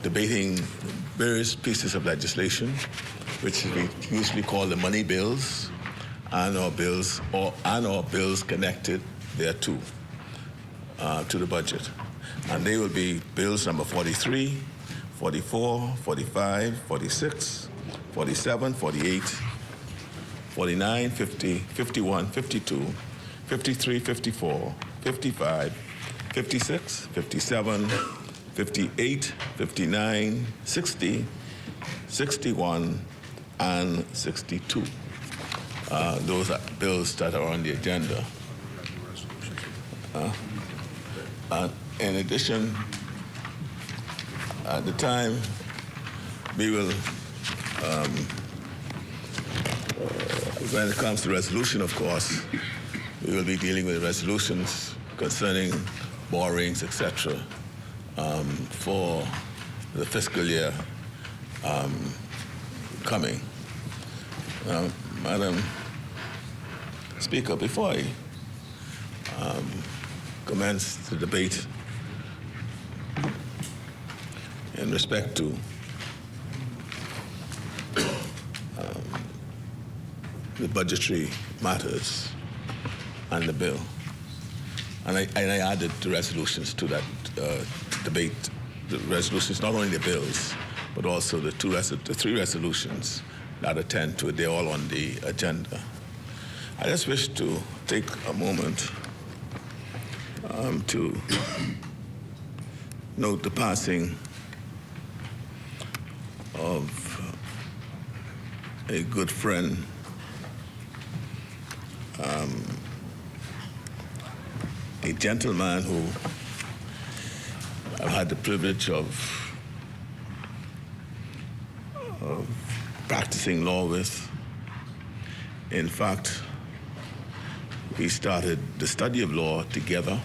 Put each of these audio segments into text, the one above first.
debating various pieces of legislation, which we usually call the money bills, and or bills connected thereto, to the budget. And they will be bills number 43, 44, 45, 46, 47, 48, 49, 50, 51, 52, 53, 54, 55, 56, 57, 58, 59, 60, 61, and 62. Those are bills that are on the agenda. In addition, at the time, we will, when it comes to resolution, of course, we will be dealing with resolutions concerning borrowings, etc., for the fiscal year coming. Madam Speaker, before I commence the debate in respect to the budgetary matters and the bill, and I added the resolutions to that debate, the resolutions, not only the bills, but also the three resolutions that attend to it. They're all on the agenda. I just wish to take a moment to note the passing of a good friend, a gentleman who I've had the privilege of practicing law with. In fact, we started the study of law together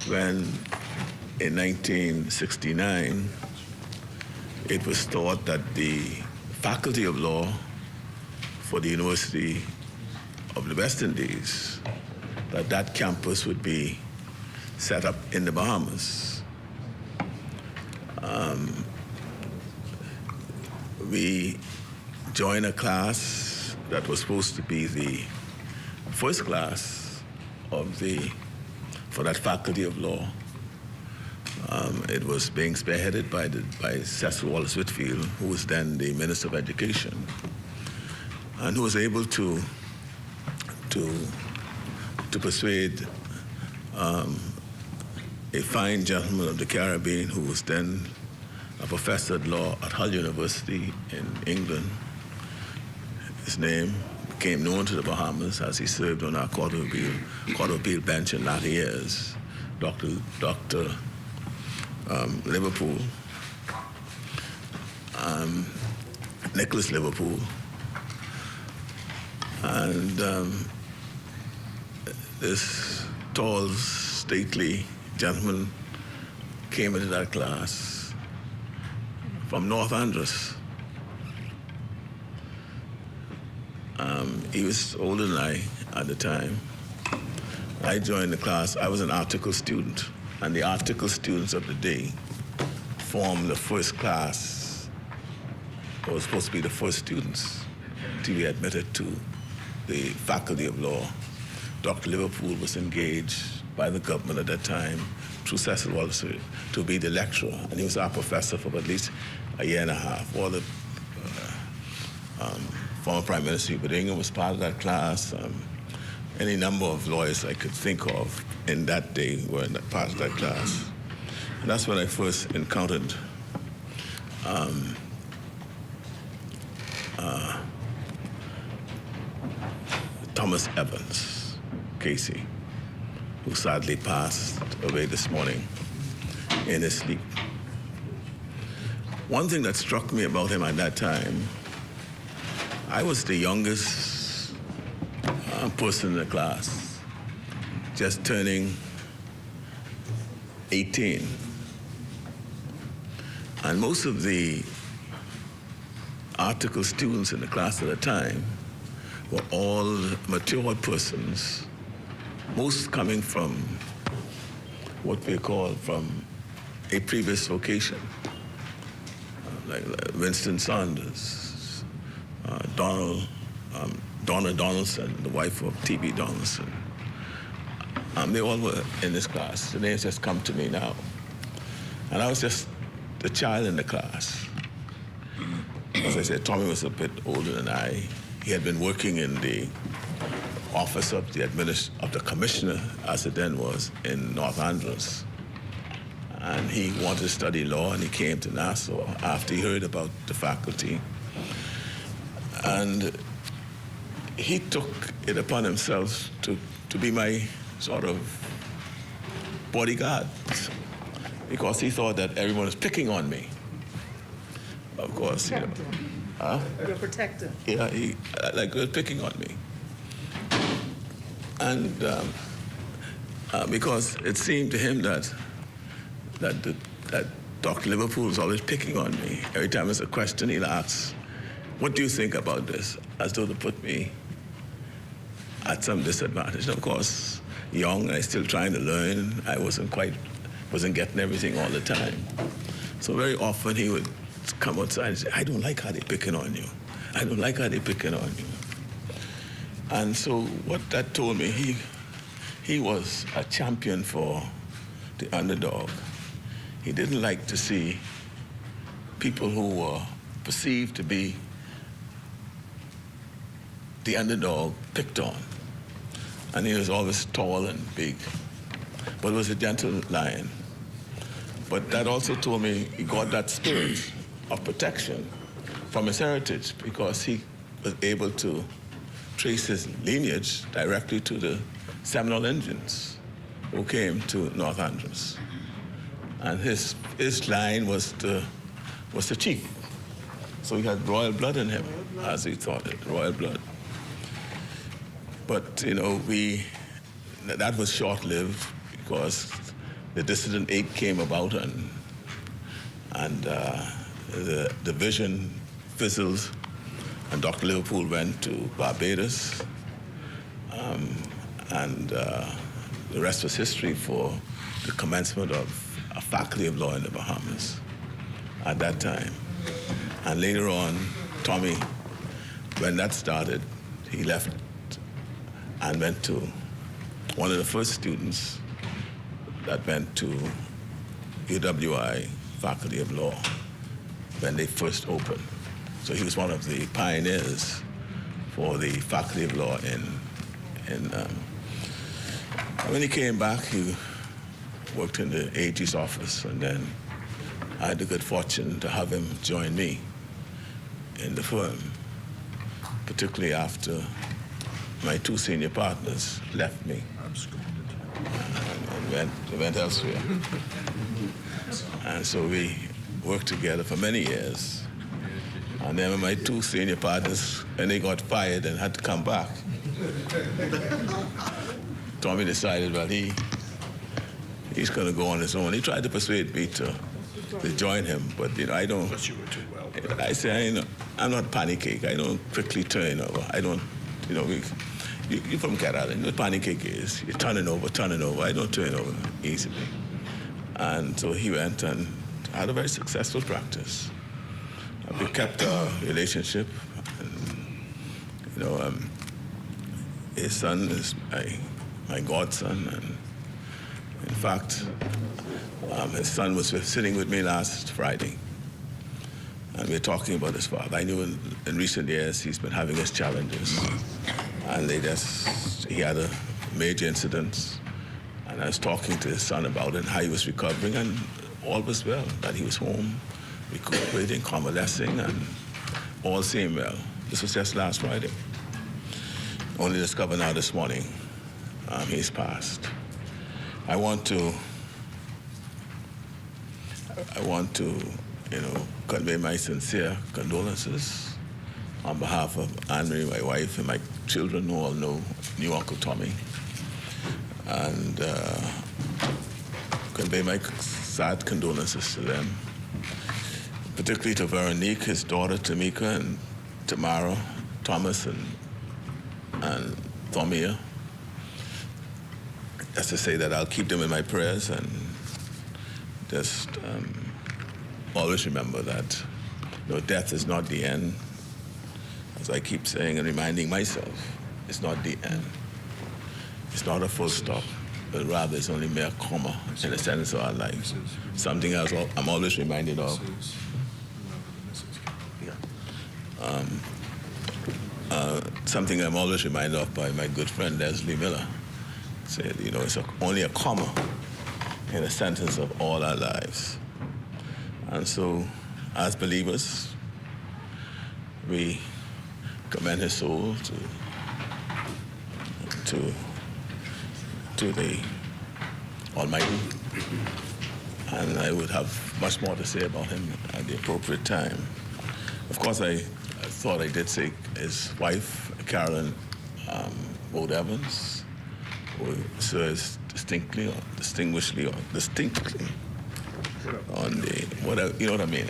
when, in 1969, it was thought that the Faculty of Law for the University of the West Indies, that campus would be set up in the Bahamas. We joined a class that was supposed to be the first class for that Faculty of Law. It was being spearheaded by Cecil Wallace Whitfield, who was then the Minister of Education, and who was able to persuade a fine gentleman of the Caribbean who was then a professor at law at Hull University in England. His name became known to the Bahamas as he served on our Court of Appeal bench in latter years, Dr. Liverpool, Nicholas Liverpool, and this tall, stately gentleman came into that class from North Andros. He was older than I at the time. I joined the class. I was an article student, and the article students of the day formed the first class, or was supposed to be the first students to be admitted to the Faculty of Law. Dr. Liverpool was engaged by the government at that time through Cecil Wallace to be the lecturer, and he was our professor for at least a year and a half. All the former Prime Minister Hubert Ingham was part of that class. Any number of lawyers I could think of in that day were in part of that class. And that's when I first encountered Thomas Evans, Casey, who sadly passed away this morning in his sleep. One thing that struck me about him at that time, I was the youngest person in the class, just turning 18. And most of the article students in the class at the time were all matured persons, most coming from what we call from a previous vocation, like Winston Saunders, Donna Donaldson, the wife of T.B. Donaldson. They all were in this class. The names just come to me now. And I was just the child in the class. As I said, Tommy was a bit older than I. He had been working in the office of the commissioner, as it then was, in North Angeles. And he wanted to study law, and he came to Nassau after he heard about the faculty. And he took it upon himself to be my sort of bodyguard, because he thought that everyone was picking on me. Of course, you know. Huh? Your protector. Yeah, he was picking on me. And because it seemed to him that Dr. Liverpool was always picking on me. Every time there's a question, he'll ask, "What do you think about this?" As though to put me at some disadvantage. And of course, young, I still trying to learn. I wasn't getting everything all the time. So very often he would come outside and say, "I don't like how they're picking on you. I don't like how they're picking on you." And so what that told me, he was a champion for the underdog. He didn't like to see people who were perceived to be the underdog picked on. And he was always tall and big, but was a gentle lion. But that also told me he got that spirit of protection from his heritage, because he was able to trace his lineage directly to the Seminole Indians who came to North Angeles. And his line was the chief. So he had royal blood in him, as he thought it, royal blood. But, you know, that was short-lived, because the Dissident Eight came about, and the division fizzled, and Dr. Liverpool went to Barbados, and the rest was history for the commencement of a faculty of law in the Bahamas at that time. And later on, Tommy, when that started, he left and went to one of the first students that went to UWI Faculty of Law when they first opened. So he was one of the pioneers for the Faculty of Law when he came back, he worked in the AG's office, and then I had the good fortune to have him join me in the firm, particularly after my two senior partners left me and went elsewhere. And so we worked together for many years. And then my two senior partners, when they got fired and had to come back, Tommy decided, well, he's going to go on his own. He tried to persuade me to join him, but I don't. But you were too well. I say, I'm not panic cake. I don't quickly turn over. I don't, you're from Cat Island. You know what panic cake is? You're turning over. I don't turn over easily. And so he went and had a very successful practice. We kept our relationship. And, his son is my godson, and in fact, his son was sitting with me last Friday, and we were talking about his father. I knew in recent years he's been having his challenges, and he had a major incident, and I was talking to his son about it and how he was recovering, and all was well, that he was home, recuperating, convalescing, and all seemed well. This was just last Friday. Only discovered now this morning he's passed. I want to convey my sincere condolences on behalf of Anne-Marie, my wife, and my children who all knew Uncle Tommy, and convey my sad condolences to them, particularly to Veronique, his daughter, Tamika, and Tamara, Thomas, and Thomia. That's to say that I'll keep them in my prayers, and just always remember that death is not the end. As I keep saying and reminding myself, it's not the end. It's not a full stop, but rather it's only mere comma in the sentence of our lives. Something else I'm always reminded of. Something I'm always reminded of by my good friend Leslie Miller. Said, it's only a comma in a sentence of all our lives. And so, as believers, we commend his soul to the Almighty. And I would have much more to say about him at the appropriate time. Of course, I thought I did say his wife, Carolyn Wood Evans, who serves distinctly on the whatever, you know what I mean,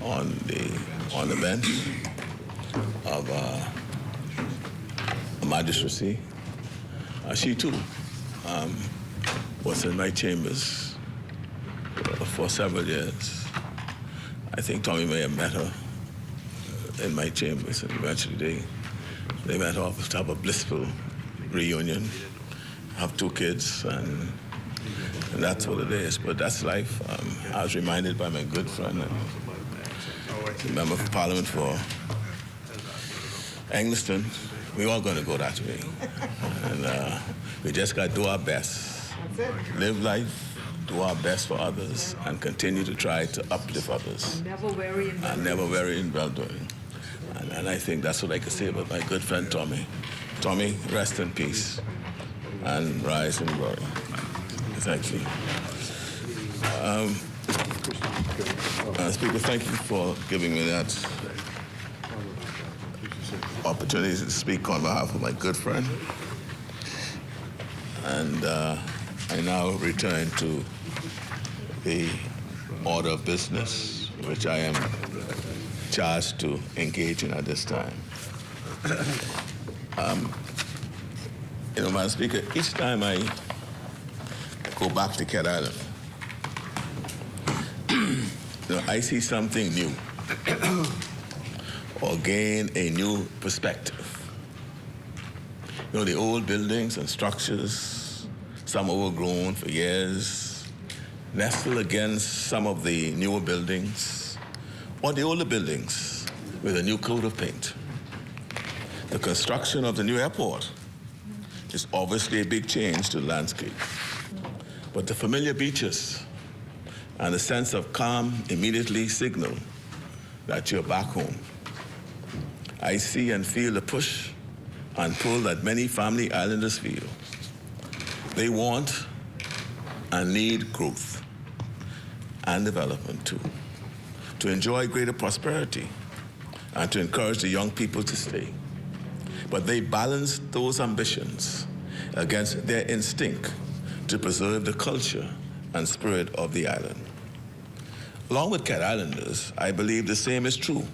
on the bench of a magistracy. She too was in my chambers for several years. I think Tommy may have met her in my chambers, and eventually they met off to have a blissful reunion, have 2 kids, and that's what it is. But that's life. I was reminded by my good friend, the member of Parliament for Engliston, we're all going to go that way. And we just got to do our best. Live life, do our best for others, and continue to try to uplift others. And never weary in well-doing. And I think that's what I could say about my good friend Tommy. Tommy, rest in peace and rise in glory. Thank you. Speaker, thank you for giving me that opportunity to speak on behalf of my good friend. And I now return to the order of business, which I am charged to engage in at this time. Madam Speaker, each time I go back to Cat Island, I see something new or gain a new perspective. The old buildings and structures, some overgrown for years, nestle against some of the newer buildings, or the older buildings with a new coat of paint. The construction of the new airport is obviously a big change to the landscape. But the familiar beaches and the sense of calm immediately signal that you're back home. I see and feel the push and pull that many family islanders feel. They want and need growth and development too, to enjoy greater prosperity and to encourage the young people to stay. But they balance those ambitions against their instinct to preserve the culture and spirit of the island. Along with Cat Islanders, I believe the same is true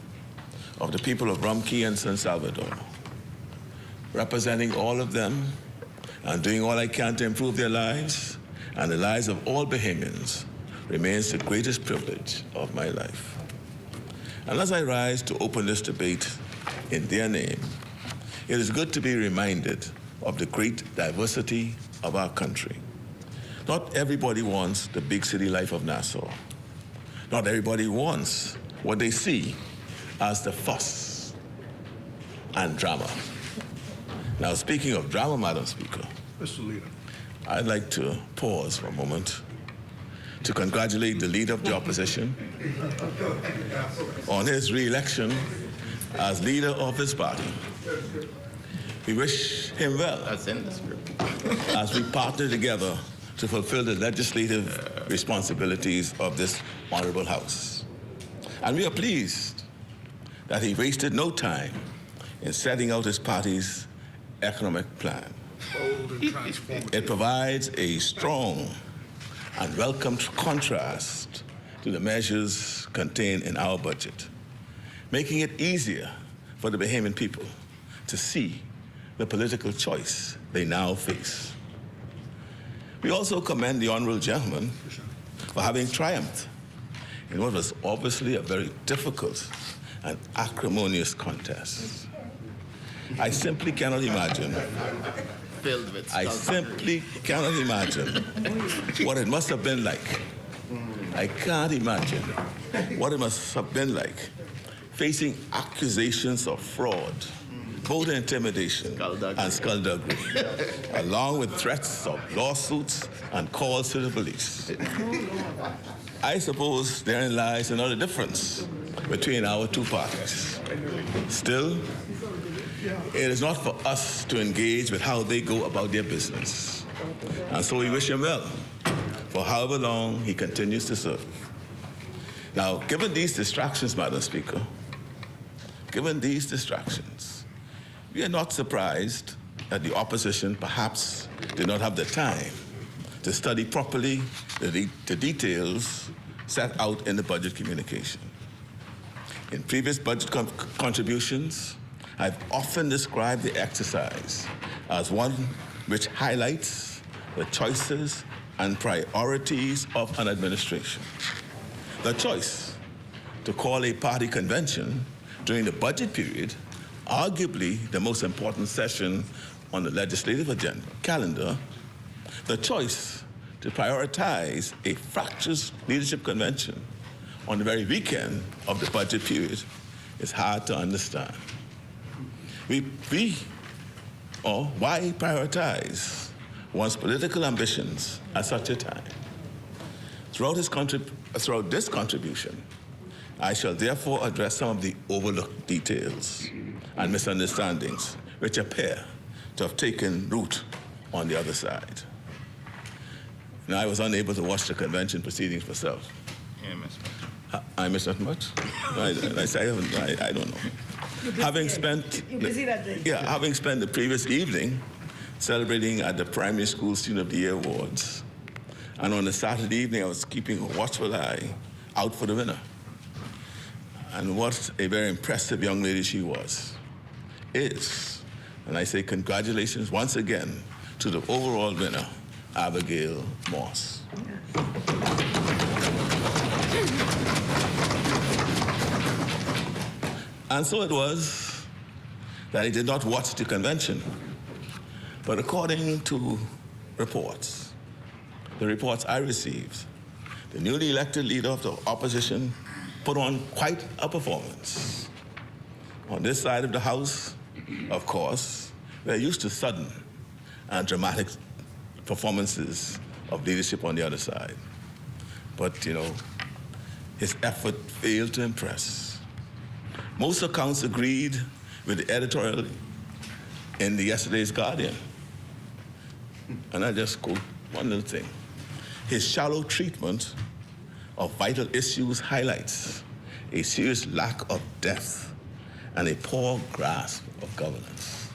of the people of Rum Cay and San Salvador. Representing all of them and doing all I can to improve their lives and the lives of all Bahamians remains the greatest privilege of my life. And as I rise to open this debate in their name, it is good to be reminded of the great diversity of our country. Not everybody wants the big city life of Nassau. Not everybody wants what they see as the fuss and drama. Now, speaking of drama, Madam Speaker, Mr. Leader, I'd like to pause for a moment to congratulate the Leader of the Opposition on his re-election as leader of his party. We wish him well. That's in the script. As we partner together to fulfill the legislative responsibilities of this honorable House. And we are pleased that he wasted no time in setting out his party's economic plan. It provides a strong and welcome contrast to the measures contained in our budget, making it easier for the Bahamian people to see the political choice they now face. We also commend the honorable gentleman for having triumphed in what was obviously a very difficult and acrimonious contest. I simply cannot imagine. I simply cannot imagine what it must have been like. I can't imagine what it must have been like facing accusations of fraud, voter intimidation, and skullduggery, along with threats of lawsuits and calls to the police. I suppose therein lies another difference between our two parties. Still, it is not for us to engage with how they go about their business. And so we wish him well for however long he continues to serve. Now, given these distractions, Madam Speaker, given these distractions, we are not surprised that the opposition perhaps did not have the time to study properly the details set out in the budget communication. In previous budget contributions, I've often described the exercise as one which highlights the choices and priorities of an administration. The choice to call a party convention during the budget period, arguably the most important session on the legislative agenda calendar, the choice to prioritize a fractious leadership convention on the very weekend of the budget period is hard to understand. Why prioritize one's political ambitions at such a time? Throughout this contribution, I shall therefore address some of the overlooked details and misunderstandings which appear to have taken root on the other side. Now, I was unable to watch the convention proceedings myself. Yeah, Mr. I missed that much? I don't know. Having spent the previous evening celebrating at the Primary School Student of the Year Awards, and on the Saturday evening I was keeping a watchful eye out for the winner. And what a very impressive young lady she is. And I say congratulations once again to the overall winner, Abigail Moss. And so it was that I did not watch the convention, but according to reports, the reports I received, the newly elected leader of the opposition put on quite a performance. On this side of the House, of course, we're used to sudden and dramatic performances of leadership on the other side. But, his effort failed to impress. Most accounts agreed with the editorial in yesterday's Guardian. And I just quote one little thing. His shallow treatment of vital issues highlights a serious lack of depth and a poor grasp of governance.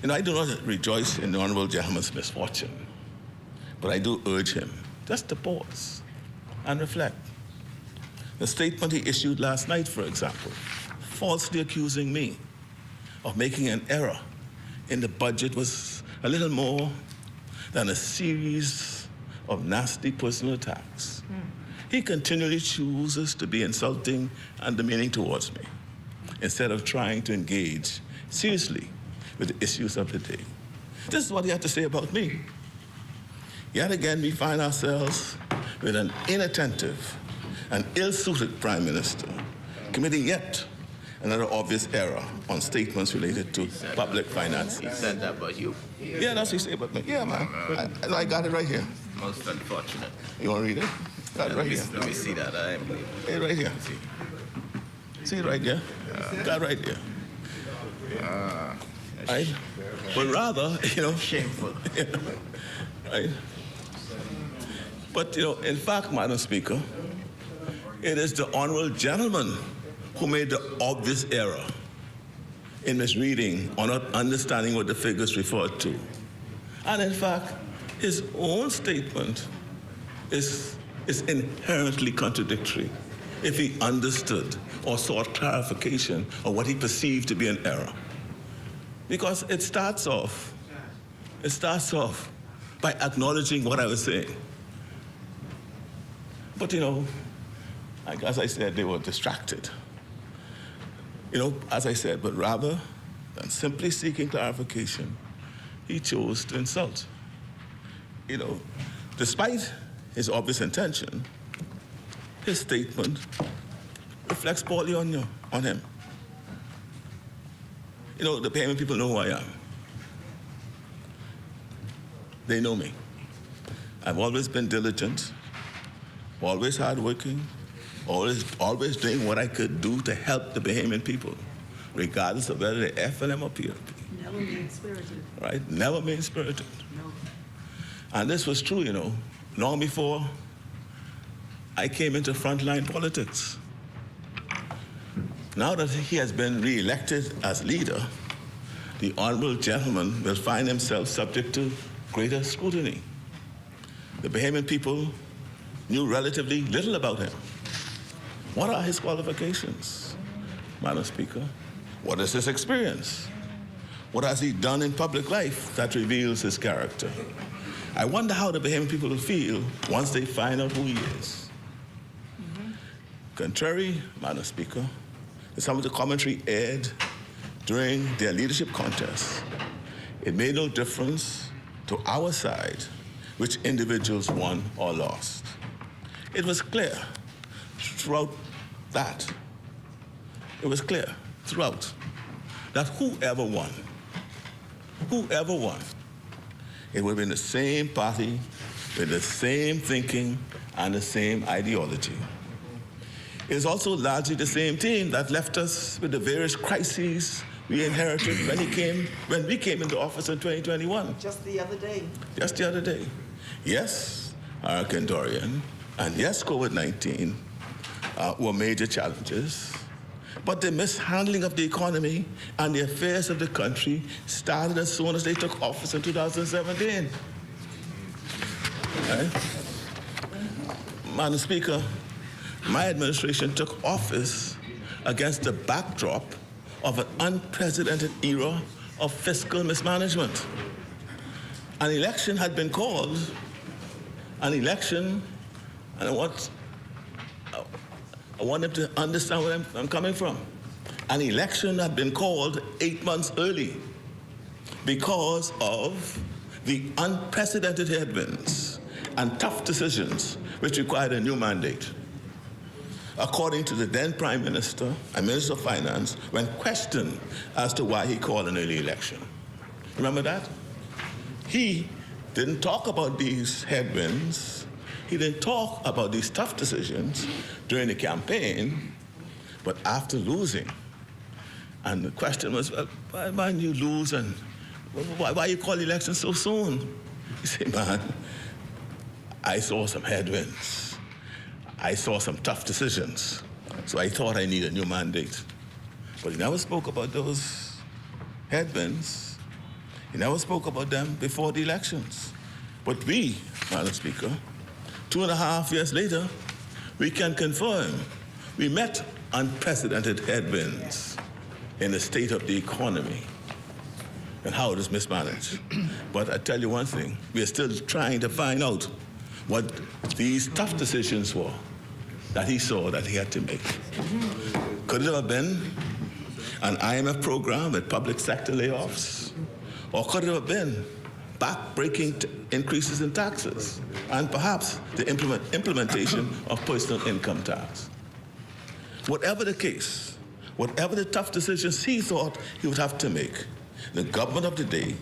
I do not rejoice in the Honorable Gentleman's misfortune, but I do urge him just to pause and reflect. The statement he issued last night, for example, falsely accusing me of making an error in the budget was a little more than a series of nasty personal attacks. He continually chooses to be insulting and demeaning towards me instead of trying to engage seriously with the issues of the day. This is what he had to say about me. Yet again, we find ourselves with an inattentive and ill-suited Prime Minister committing yet another obvious error on statements related to public finances. He said that about you. Yeah, that's what he said about me. Yeah, man. I got it right here. Most unfortunate. You want to read it? Got it right here. Let me see that. I am believing. Hey, right here. See it right here? Got it right here. Right? But rather, Shameful. Right? But, in fact, Madam Speaker, it is the Honorable Gentleman who made the obvious error in misreading or not understanding what the figures referred to. And in fact, his own statement is inherently contradictory if he understood or sought clarification of what he perceived to be an error. Because it starts off by acknowledging what I was saying. But, as I said, they were distracted. As I said, but rather than simply seeking clarification, he chose to insult. Despite his obvious intention, his statement reflects poorly on him. The payment people know who I am. They know me. I've always been diligent, always hardworking, always doing what I could do to help the Bahamian people, regardless of whether they're FLM or PLP. Never mean-spirited. Right? Never mean-spirited. No. And this was true, long before I came into frontline politics. Now that he has been re-elected as leader, the honorable gentleman will find himself subject to greater scrutiny. The Bahamian people knew relatively little about him. What are his qualifications, Madam Speaker? What is his experience? What has he done in public life that reveals his character? I wonder how the Bahamian people will feel once they find out who he is. Contrary, Madam Speaker, to some of the commentary aired during their leadership contest, it made no difference to our side which individuals won or lost. It was clear throughout that whoever won, it would have been the same party with the same thinking and the same ideology. It is also largely the same team that left us with the various crises we inherited when we came into office in 2021. Just the other day. Just the other day. Yes, Hurricane Dorian, and yes, COVID-19 were major challenges, but the mishandling of the economy and the affairs of the country started as soon as they took office in 2017. Right? Madam Speaker, my administration took office against the backdrop of an unprecedented era of fiscal mismanagement. An election had been called, and I want them to understand where I'm coming from. An election had been called 8 months early because of the unprecedented headwinds and tough decisions which required a new mandate. According to the then Prime Minister and Minister of Finance, when questioned as to why he called an early election. Remember that? He didn't talk about these headwinds. He didn't talk about these tough decisions during the campaign, but after losing. And the question was, well, why did you lose and why you call elections so soon? He said, man, I saw some headwinds. I saw some tough decisions. So I thought I needed a new mandate. But he never spoke about those headwinds. He never spoke about them before the elections. But we, Madam Speaker, 2.5 years later, we can confirm we met unprecedented headwinds in the state of the economy and how it is mismanaged. But I tell you one thing, we are still trying to find out what these tough decisions were that he saw that he had to make. Could it have been an IMF program with public sector layoffs? Or could it have been back-breaking increases in taxes and perhaps the implementation of personal income tax? Whatever the case, whatever the tough decisions he thought he would have to make, the government of the day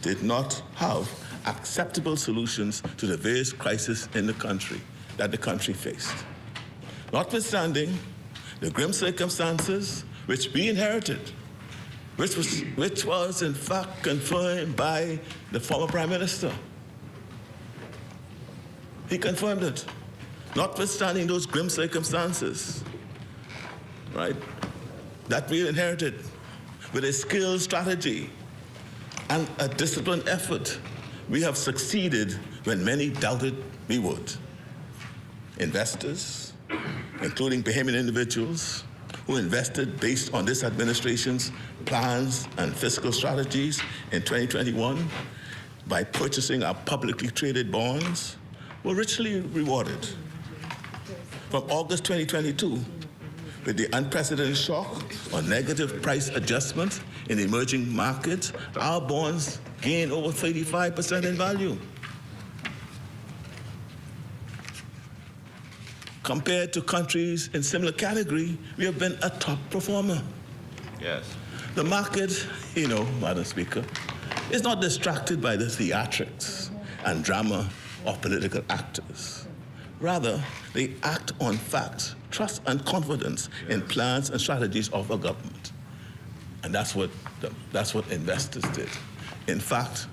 did not have acceptable solutions to the various crises in the country that the country faced. Notwithstanding the grim circumstances which we inherited, which was in fact confirmed by the former Prime Minister. He confirmed it. Notwithstanding those grim circumstances, right, that we inherited, with a skilled strategy and a disciplined effort, we have succeeded when many doubted we would. Investors, including Bahamian individuals who invested based on this administration's plans and fiscal strategies in 2021 by purchasing our publicly traded bonds, were richly rewarded. From August 2022, with the unprecedented shock or negative price adjustment in emerging markets, our bonds gained over 35% in value. Compared to countries in similar category, we have been a top performer. Yes. The market, Madam Speaker, is not distracted by the theatrics and drama of political actors. Rather, they act on facts, trust and confidence in plans and strategies of a government. And that's what investors did. In fact,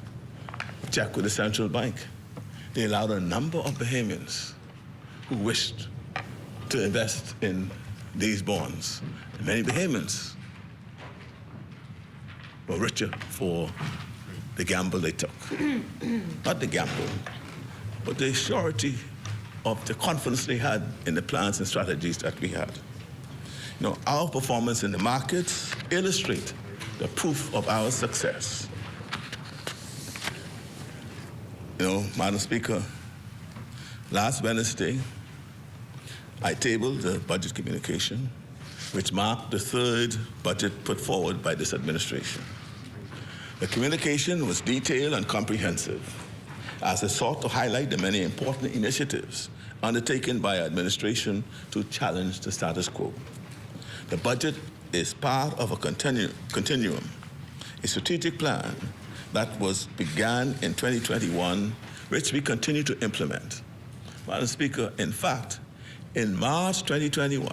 check with the central bank. They allowed a number of Bahamians who wished to invest in these bonds. And many Bahamians were richer for the gamble they took. Not the gamble, but the surety of the confidence they had in the plans and strategies that we had. Our performance in the markets illustrate the proof of our success. Madam Speaker, last Wednesday, I tabled the budget communication, which marked the third budget put forward by this administration. The communication was detailed and comprehensive, as it sought to highlight the many important initiatives undertaken by our administration to challenge the status quo. The budget is part of a continuum, a strategic plan that was began in 2021, which we continue to implement. Madam Speaker, in fact, in March 2021,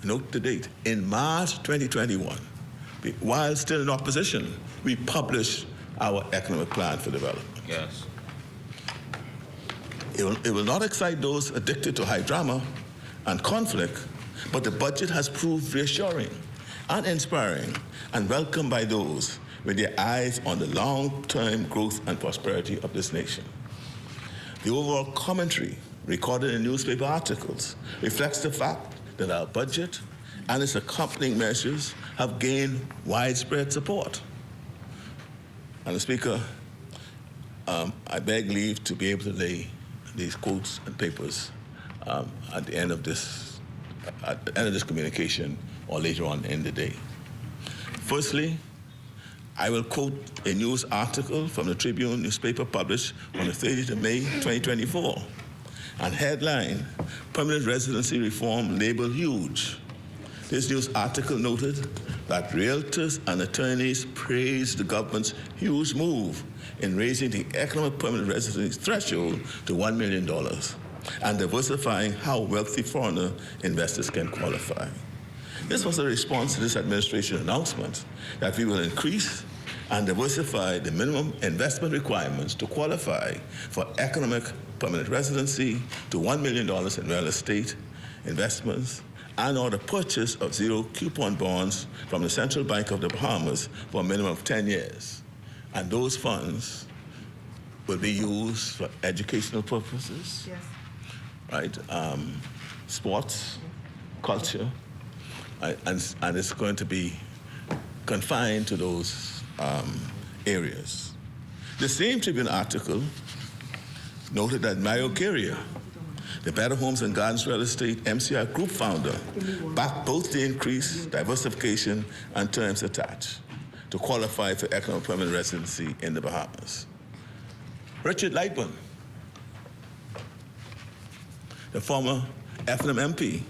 note the date, in March 2021, while still in opposition, we published our economic plan for development. Yes. It will not excite those addicted to high drama and conflict, but the budget has proved reassuring and inspiring and welcomed by those with their eyes on the long-term growth and prosperity of this nation. The overall commentary recorded in newspaper articles reflects the fact that our budget and its accompanying measures have gained widespread support. Madam Speaker, I beg leave to be able to lay these quotes and papers at the end of this communication or later on in the day. Firstly, I will quote a news article from the Tribune newspaper published on the 30th of May, 2024, and headline, Permanent Residency Reform Labeled Huge. This news article noted that realtors and attorneys praised the government's huge move in raising the economic permanent residency threshold to $1 million and diversifying how wealthy foreigner investors can qualify. This was a response to this administration announcement that we will increase and diversify the minimum investment requirements to qualify for economic permanent residency to $1 million in real estate investments and or the purchase of zero-coupon bonds from the Central Bank of the Bahamas for a minimum of 10 years. And those funds will be used for educational purposes, Yes. right? Sports, culture, and it's going to be confined to those areas. The same Tribune article noted that Mario Carrier, the Better Homes and Gardens Real Estate MCI Group founder, backed both the increase, diversification, and terms attached to qualify for economic permanent residency in the Bahamas. Richard Lightburn, the former F&M MP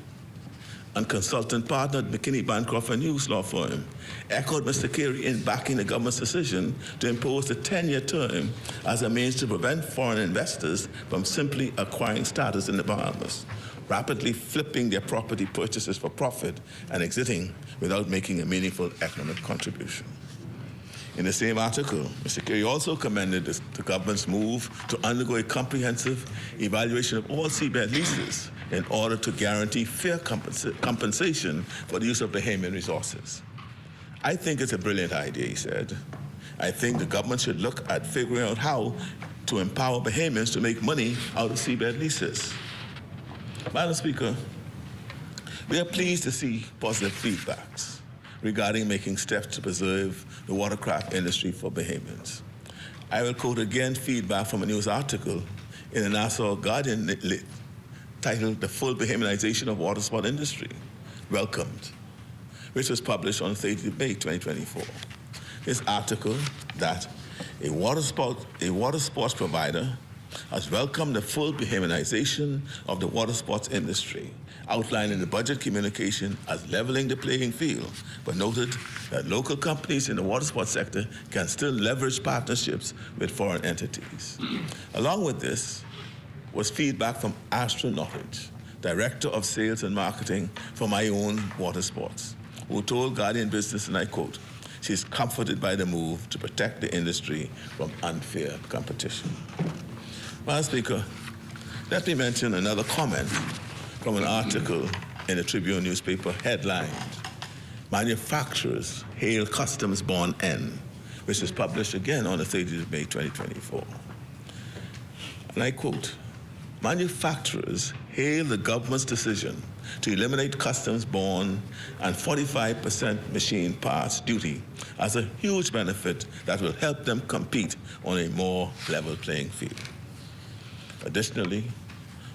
and consultant partner at McKinney Bancroft and Hughes law firm, echoed Mr. Carey in backing the government's decision to impose a 10-year term as a means to prevent foreign investors from simply acquiring status in the Bahamas, rapidly flipping their property purchases for profit and exiting without making a meaningful economic contribution. In the same article, Mr. Carey also commended the government's move to undergo a comprehensive evaluation of all seabed leases in order to guarantee fair compensation for the use of Bahamian resources. I think it's a brilliant idea, he said. I think the government should look at figuring out how to empower Bahamians to make money out of seabed leases. Madam Speaker, we are pleased to see positive feedbacks regarding making steps to preserve the watercraft industry for Bahamians. I will quote again feedback from a news article in the Nassau Guardian titled The Full Bahamianization of Water Sport Industry, welcomed, which was published on 30th May 2024. This article that a water sports provider has welcomed the full Bahamianization of the water sports industry, outlined in the budget communication as leveling the playing field, but noted that local companies in the water sports sector can still leverage partnerships with foreign entities. Along with this was feedback from Astra Nottage, Director of Sales and Marketing for my own water sports, who told Guardian Business, and I quote, "She's comforted by the move to protect the industry from unfair competition." Madam Speaker, let me mention another comment from an article in the Tribune newspaper headlined, "Manufacturers Hail Customs Bond End," which was published again on the 30th of May 2024. And I quote, "Manufacturers hail the government's decision to eliminate customs bond and 45% machine parts duty as a huge benefit that will help them compete on a more level playing field." Additionally,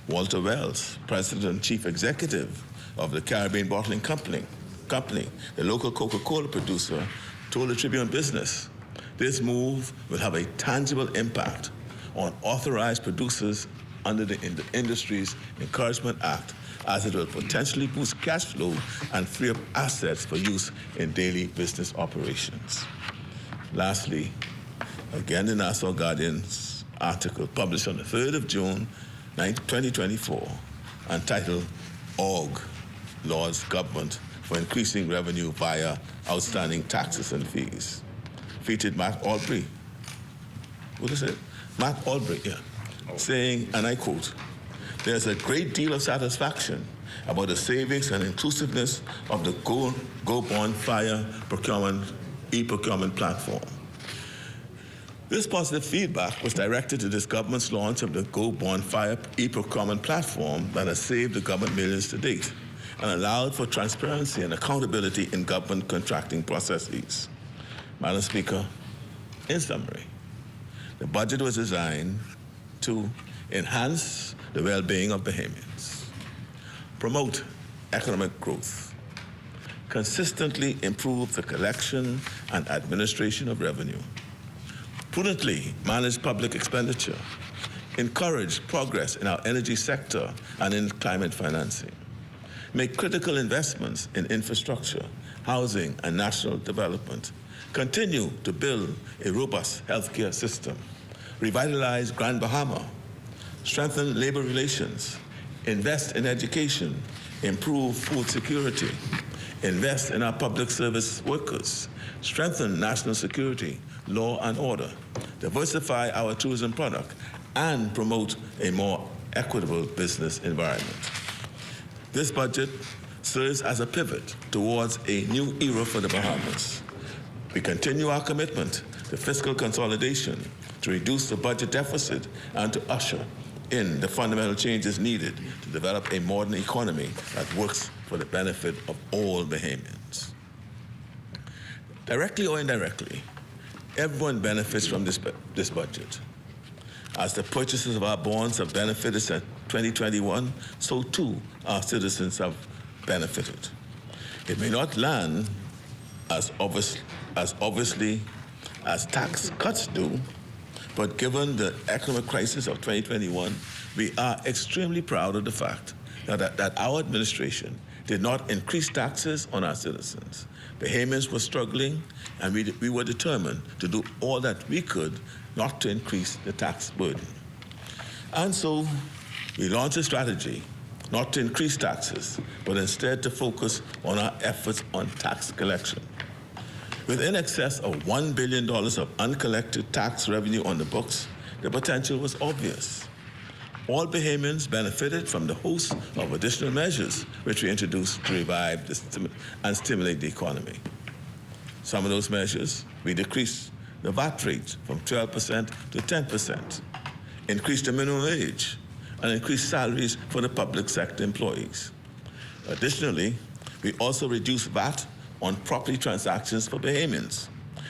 Walter Wells, President and Chief Executive of the Caribbean Bottling Company, the local Coca-Cola producer, told the Tribune Business, "This move will have a tangible impact on authorized producers under the Industries Encouragement Act, as it will potentially boost cash flow and free up assets for use in daily business operations." Lastly, again, the Nassau Guardian's article published on the 3rd of June 2024, entitled "Org Laws Government for Increasing Revenue via Outstanding Taxes and Fees," featured Matt Albury. What is it? Matt Albury, yeah. Saying, and I quote, "There's a great deal of satisfaction about the savings and inclusiveness of the Go Bonfire e-procurement platform. This positive feedback was directed to this government's launch of the Go Bonfire e-procurement platform that has saved the government millions to date and allowed for transparency and accountability in government contracting processes." Madam Speaker, in summary, the budget was designed to enhance the well-being of Bahamians, promote economic growth, consistently improve the collection and administration of revenue, prudently manage public expenditure, encourage progress in our energy sector and in climate financing, make critical investments in infrastructure, housing, and national development, continue to build a robust healthcare system, revitalize Grand Bahama, strengthen labor relations, invest in education, improve food security, invest in our public service workers, strengthen national security, law and order, diversify our tourism product, and promote a more equitable business environment. This budget serves as a pivot towards a new era for the Bahamas. We continue our commitment to fiscal consolidation, to reduce the budget deficit, and to usher in the fundamental changes needed to develop a modern economy that works for the benefit of all Bahamians. Directly or indirectly, everyone benefits from this budget. As the purchases of our bonds have benefited since 2021, so too our citizens have benefited. It may not land as obviously as tax cuts do, but given the economic crisis of 2021, we are extremely proud of the fact that our administration did not increase taxes on our citizens. Bahamians were struggling, and we were determined to do all that we could not to increase the tax burden. And so we launched a strategy not to increase taxes, but instead to focus on our efforts on tax collection. With in excess of $1 billion of uncollected tax revenue on the books, the potential was obvious. All Bahamians benefited from the host of additional measures which we introduced to revive and stimulate the economy. Some of those measures, we decreased the VAT rate from 12% to 10%, increased the minimum wage, and increased salaries for the public sector employees. Additionally, we also reduced VAT on property transactions for Bahamians,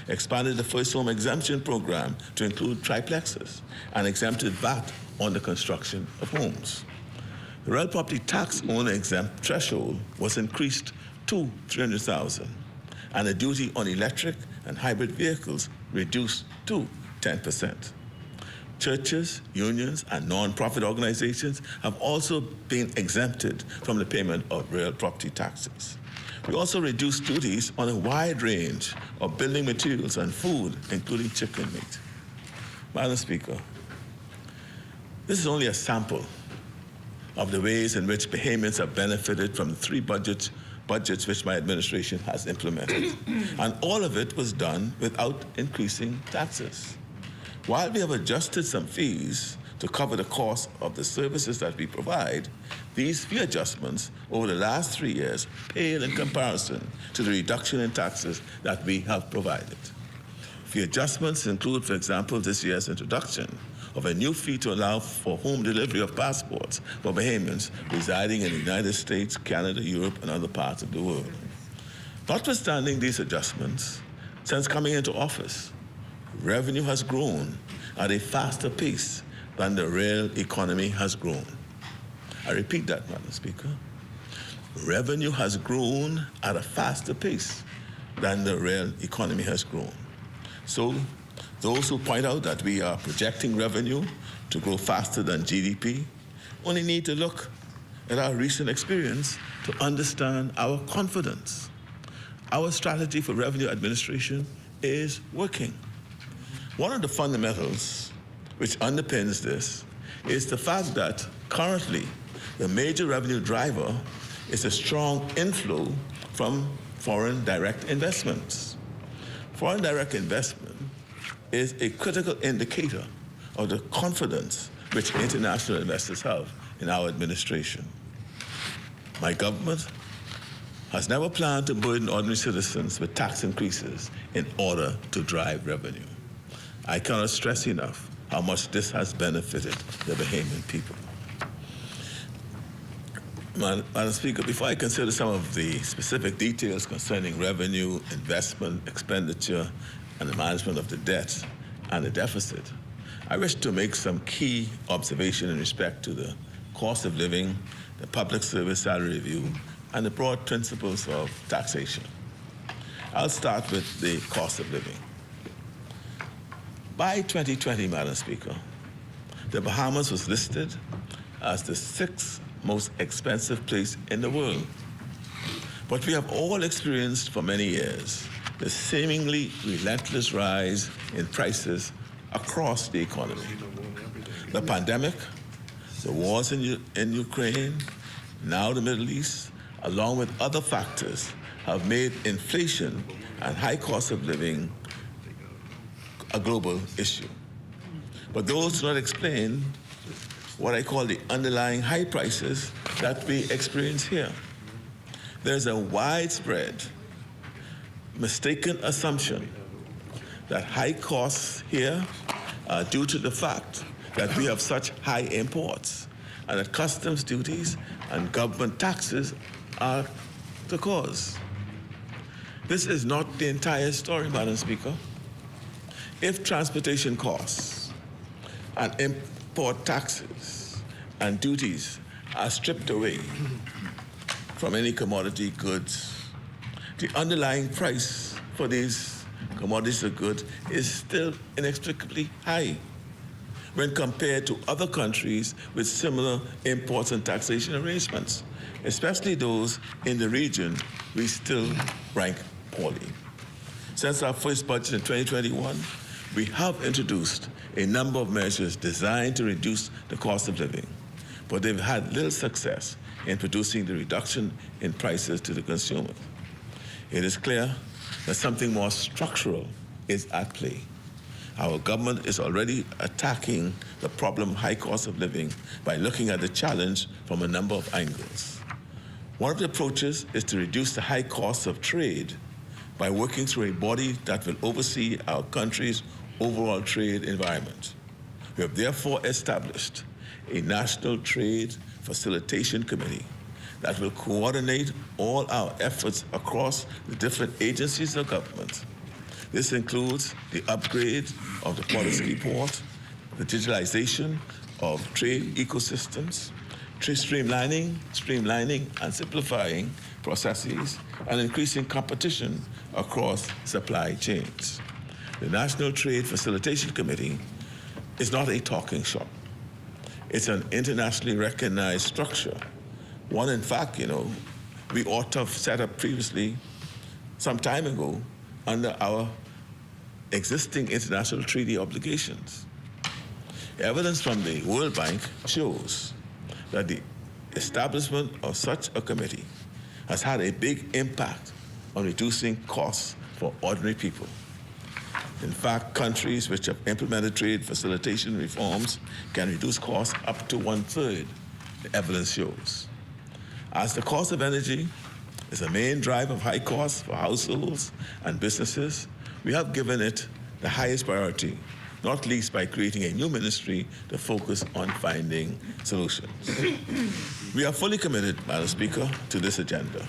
expanded the first home exemption program to include triplexes, and exempted VAT on the construction of homes. The real property tax owner exempt threshold was increased to 300,000, and the duty on electric and hybrid vehicles reduced to 10%. Churches, unions, and non-profit organizations have also been exempted from the payment of real property taxes. We also reduced duties on a wide range of building materials and food, including chicken meat. Madam Speaker, this is only a sample of the ways in which Bahamians have benefited from the three budgets which my administration has implemented. And all of it was done without increasing taxes. While we have adjusted some fees to cover the cost of the services that we provide, these fee adjustments over the last 3 years pale in comparison to the reduction in taxes that we have provided. Fee adjustments include, for example, this year's introduction of a new fee to allow for home delivery of passports for Bahamians residing in the United States, Canada, Europe, and other parts of the world. Notwithstanding these adjustments, since coming into office, revenue has grown at a faster pace than the real economy has grown. I repeat that, Madam Speaker. Revenue has grown at a faster pace than the real economy has grown. So those who point out that we are projecting revenue to grow faster than GDP only need to look at our recent experience to understand our confidence. Our strategy for revenue administration is working. One of the fundamentals which underpins this is the fact that currently the major revenue driver is a strong inflow from foreign direct investments. Foreign direct investment is a critical indicator of the confidence which international investors have in our administration. My government has never planned to burden ordinary citizens with tax increases in order to drive revenue. I cannot stress enough how much this has benefited the Bahamian people. Madam Speaker, before I consider some of the specific details concerning revenue, investment, expenditure, and the management of the debt and the deficit, I wish to make some key observations in respect to the cost of living, the public service salary review, and the broad principles of taxation. I'll start with the cost of living. By 2020, Madam Speaker, the Bahamas was listed as the 6th most expensive place in the world. But we have all experienced for many years the seemingly relentless rise in prices across the economy. The pandemic, the wars in Ukraine, now the Middle East, along with other factors, have made inflation and high cost of living a global issue. But those do not explain what I call the underlying high prices that we experience here. There's a widespread mistaken assumption that high costs here are due to the fact that we have such high imports and that customs duties and government taxes are the cause. This is not the entire story, Madam Speaker. If transportation costs and import taxes and duties are stripped away from any commodity goods, the underlying price for these commodities or goods is still inextricably high when compared to other countries with similar imports and taxation arrangements, especially those in the region we still rank poorly. Since our first budget in 2021, we have introduced a number of measures designed to reduce the cost of living, but they've had little success in producing the reduction in prices to the consumer. It is clear that something more structural is at play. Our government is already attacking the problem of high cost of living by looking at the challenge from a number of angles. One of the approaches is to reduce the high costs of trade by working through a body that will oversee our country's overall trade environment. We have therefore established a National Trade Facilitation Committee that will coordinate all our efforts across the different agencies of government. This includes the upgrade of the Port-of-Ski port, the digitalization of trade ecosystems, streamlining and simplifying processes, and increasing competition across supply chains. The National Trade Facilitation Committee is not a talking shop. It's an internationally recognized structure. One, in fact, we ought to have set up previously, some time ago, under our existing international treaty obligations. Evidence from the World Bank shows that the establishment of such a committee has had a big impact on reducing costs for ordinary people. In fact, countries which have implemented trade facilitation reforms can reduce costs up to 1/3, the evidence shows. As the cost of energy is a main driver of high costs for households and businesses, we have given it the highest priority, not least by creating a new ministry to focus on finding solutions. We are fully committed, Madam Speaker, to this agenda.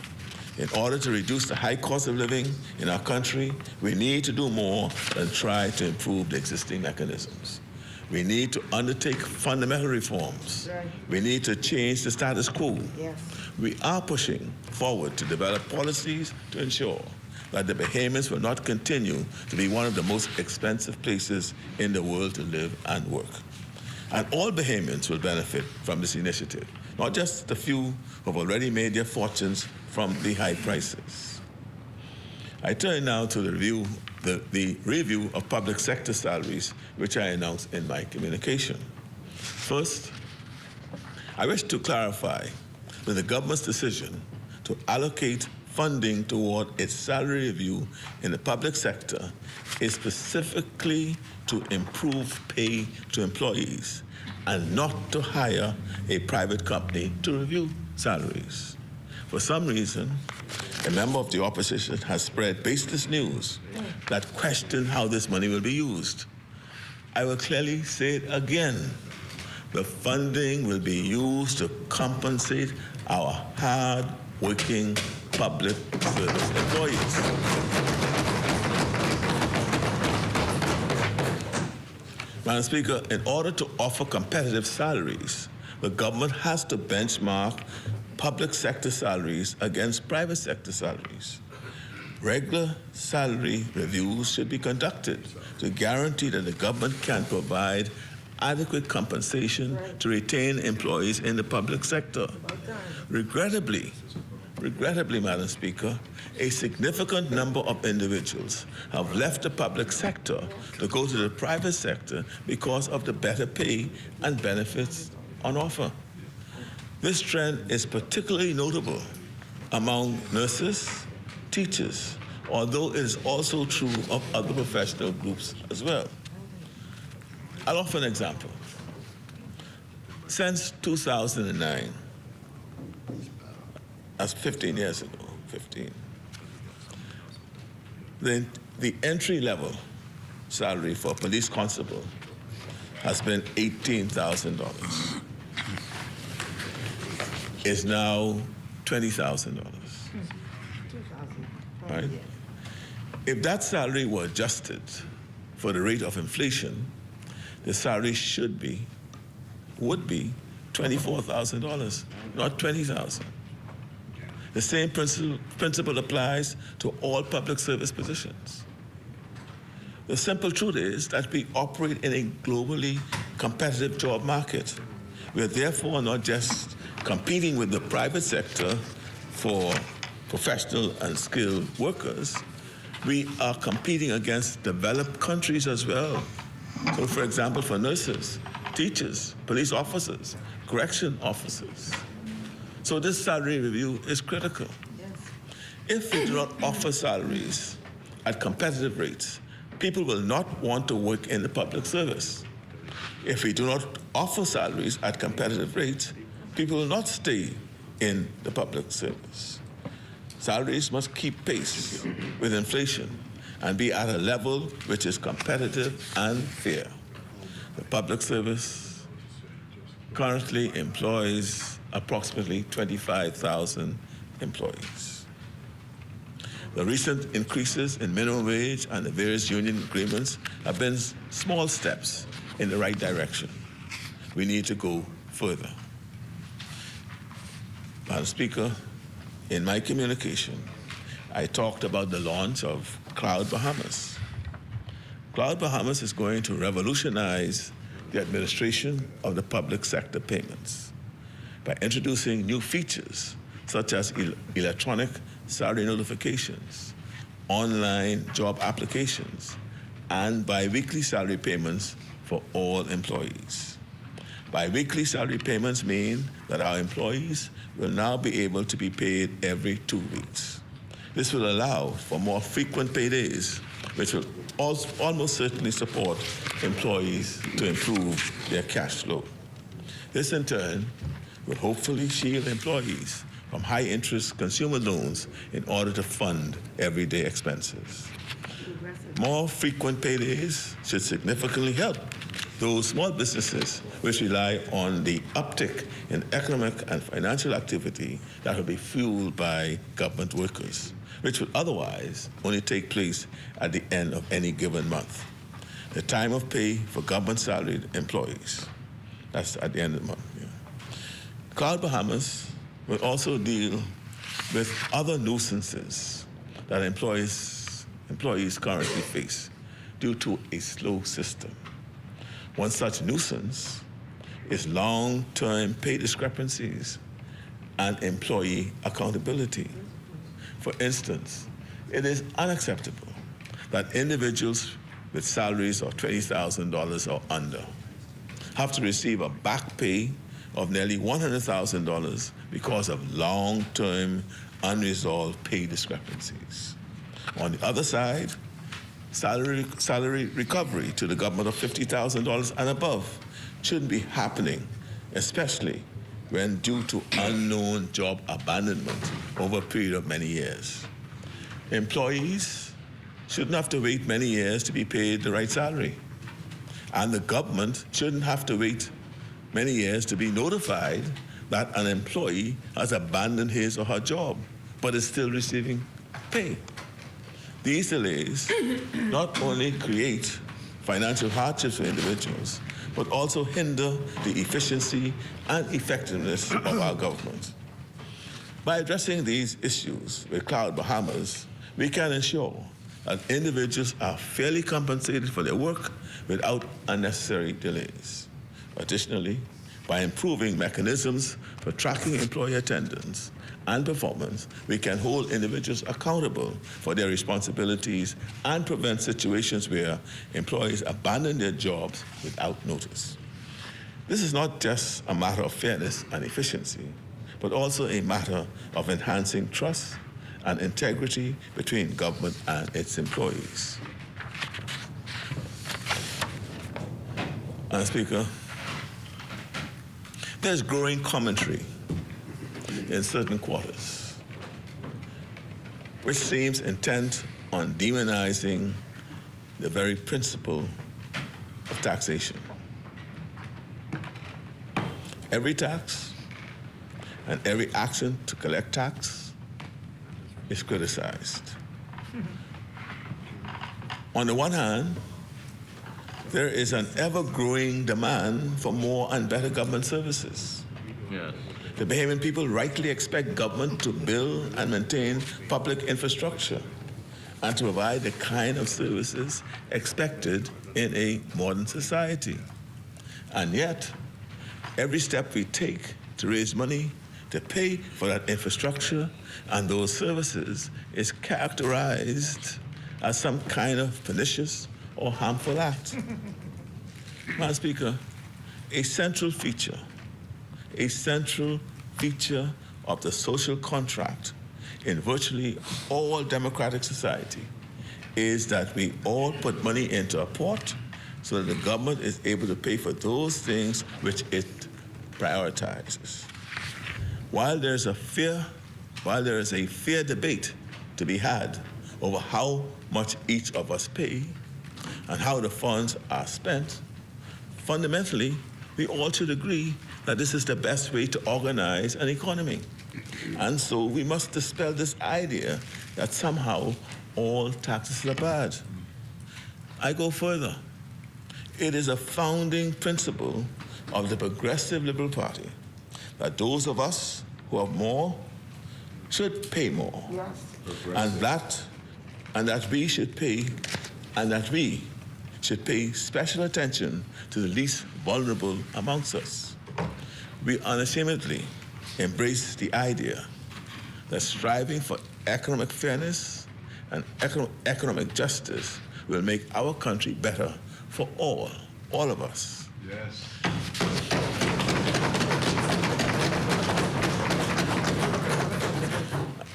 In order to reduce the high cost of living in our country, we need to do more than try to improve the existing mechanisms. We need to undertake fundamental reforms. Right. We need to change the status quo. Yes. We are pushing forward to develop policies to ensure that the Bahamians will not continue to be one of the most expensive places in the world to live and work. And all Bahamians will benefit from this initiative, not just the few who have already made their fortunes from the high prices. I turn now to the review of public sector salaries, which I announced in my communication. First, I wish to clarify that the government's decision to allocate funding toward its salary review in the public sector is specifically to improve pay to employees and not to hire a private company to review salaries. For some reason, a member of the opposition has spread baseless news that question how this money will be used. I will clearly say it again. The funding will be used to compensate our hard-working public service employees. Madam Speaker, in order to offer competitive salaries, the government has to benchmark public sector salaries against private sector salaries. Regular salary reviews should be conducted to guarantee that the government can provide adequate compensation to retain employees in the public sector. Regrettably, Madam Speaker, a significant number of individuals have left the public sector to go to the private sector because of the better pay and benefits on offer. This trend is particularly notable among nurses, teachers, although it is also true of other professional groups as well. I'll offer an example. Since 2009, that's 15 years ago, the entry-level salary for a police constable has been $18,000. Is now $20,000. Right? If that salary were adjusted for the rate of inflation, the salary would be $24,000, not $20,000. The same principle applies to all public service positions. The simple truth is that we operate in a globally competitive job market. We are therefore not just competing with the private sector for professional and skilled workers, we are competing against developed countries as well. So, for example, for nurses, teachers, police officers, correction officers. So this salary review is critical. Yes. If we do not offer salaries at competitive rates, people will not want to work in the public service. If we do not offer salaries at competitive rates, people will not stay in the public service. Salaries must keep pace with inflation and be at a level which is competitive and fair. The public service currently employs approximately 25,000 employees. The recent increases in minimum wage and the various union agreements have been small steps in the right direction. We need to go further. Madam Speaker, in my communication, I talked about the launch of Cloud Bahamas. Cloud Bahamas is going to revolutionize the administration of the public sector payments by introducing new features such as electronic salary notifications, online job applications, and bi-weekly salary payments for all employees. Bi-weekly salary payments mean that our employees will now be able to be paid every 2 weeks. This will allow for more frequent paydays, which will almost certainly support employees to improve their cash flow. This, in turn, will hopefully shield employees from high-interest consumer loans in order to fund everyday expenses. More frequent paydays should significantly help those small businesses which rely on the uptick in economic and financial activity that will be fueled by government workers, which would otherwise only take place at the end of any given month. The time of pay for government salaried employees, that's at the end of the month. Yeah. Cloud Bahamas will also deal with other nuisances that employees currently face due to a slow system. One such nuisance is long-term pay discrepancies and employee accountability. For instance, it is unacceptable that individuals with salaries of $20,000 or under have to receive a back pay of nearly $100,000 because of long-term unresolved pay discrepancies. On the other side, salary recovery to the government of $50,000 and above shouldn't be happening, especially when due to unknown job abandonment over a period of many years. Employees shouldn't have to wait many years to be paid the right salary, and the government shouldn't have to wait many years to be notified that an employee has abandoned his or her job but is still receiving pay. These delays not only create financial hardships for individuals, but also hinder the efficiency and effectiveness of our government. By addressing these issues with Cloud Bahamas, we can ensure that individuals are fairly compensated for their work without unnecessary delays. Additionally, by improving mechanisms for tracking employee attendance and performance, we can hold individuals accountable for their responsibilities and prevent situations where employees abandon their jobs without notice. This is not just a matter of fairness and efficiency, but also a matter of enhancing trust and integrity between government and its employees. Madam Speaker, there's growing commentary in certain quarters, which seems intent on demonizing the very principle of taxation. Every tax and every action to collect tax is criticized. On the one hand, there is an ever-growing demand for more and better government services. Yes. The Bahamian people rightly expect government to build and maintain public infrastructure and to provide the kind of services expected in a modern society. And yet, every step we take to raise money to pay for that infrastructure and those services is characterized as some kind of pernicious or harmful act. Madam Speaker, a central feature of the social contract in virtually all democratic society is that we all put money into a pot so that the government is able to pay for those things which it prioritizes. While there is a fair debate to be had over how much each of us pay and how the funds are spent, fundamentally, we all should agree that this is the best way to organize an economy. And so we must dispel this idea that somehow all taxes are bad. I go further. It is a founding principle of the Progressive Liberal Party that those of us who have more should pay more. Yes. And that we should pay special attention to the least vulnerable amongst us. We unashamedly embrace the idea that striving for economic fairness and economic justice will make our country better for all of us. Yes.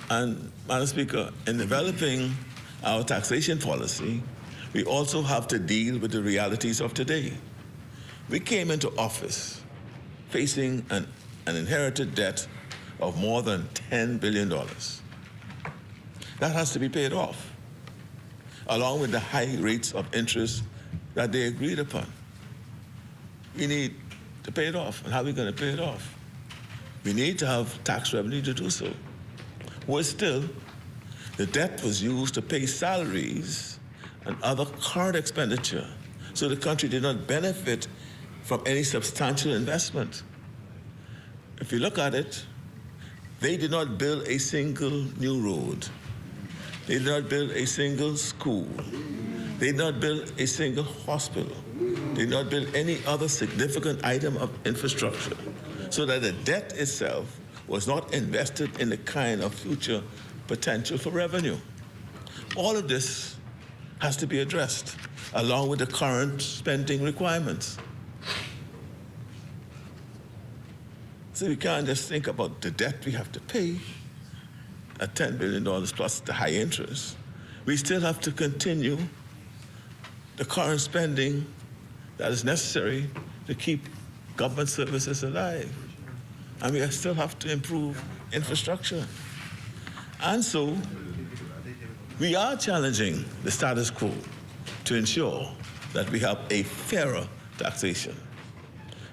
And, Madam Speaker, in developing our taxation policy, we also have to deal with the realities of today. We came into office facing an inherited debt of more than $10 billion. That has to be paid off, along with the high rates of interest that they agreed upon. We need to pay it off. And how are we going to pay it off? We need to have tax revenue to do so. Worse still, the debt was used to pay salaries and other current expenditure, so the country did not benefit from any substantial investment. If you look at it, they did not build a single new road. They did not build a single school. They did not build a single hospital. They did not build any other significant item of infrastructure, so that the debt itself was not invested in the kind of future potential for revenue. All of this has to be addressed, along with the current spending requirements. So we can't just think about the debt we have to pay at $10 billion plus the high interest. We still have to continue the current spending that is necessary to keep government services alive. And we still have to improve infrastructure. And so we are challenging the status quo to ensure that we have a fairer taxation.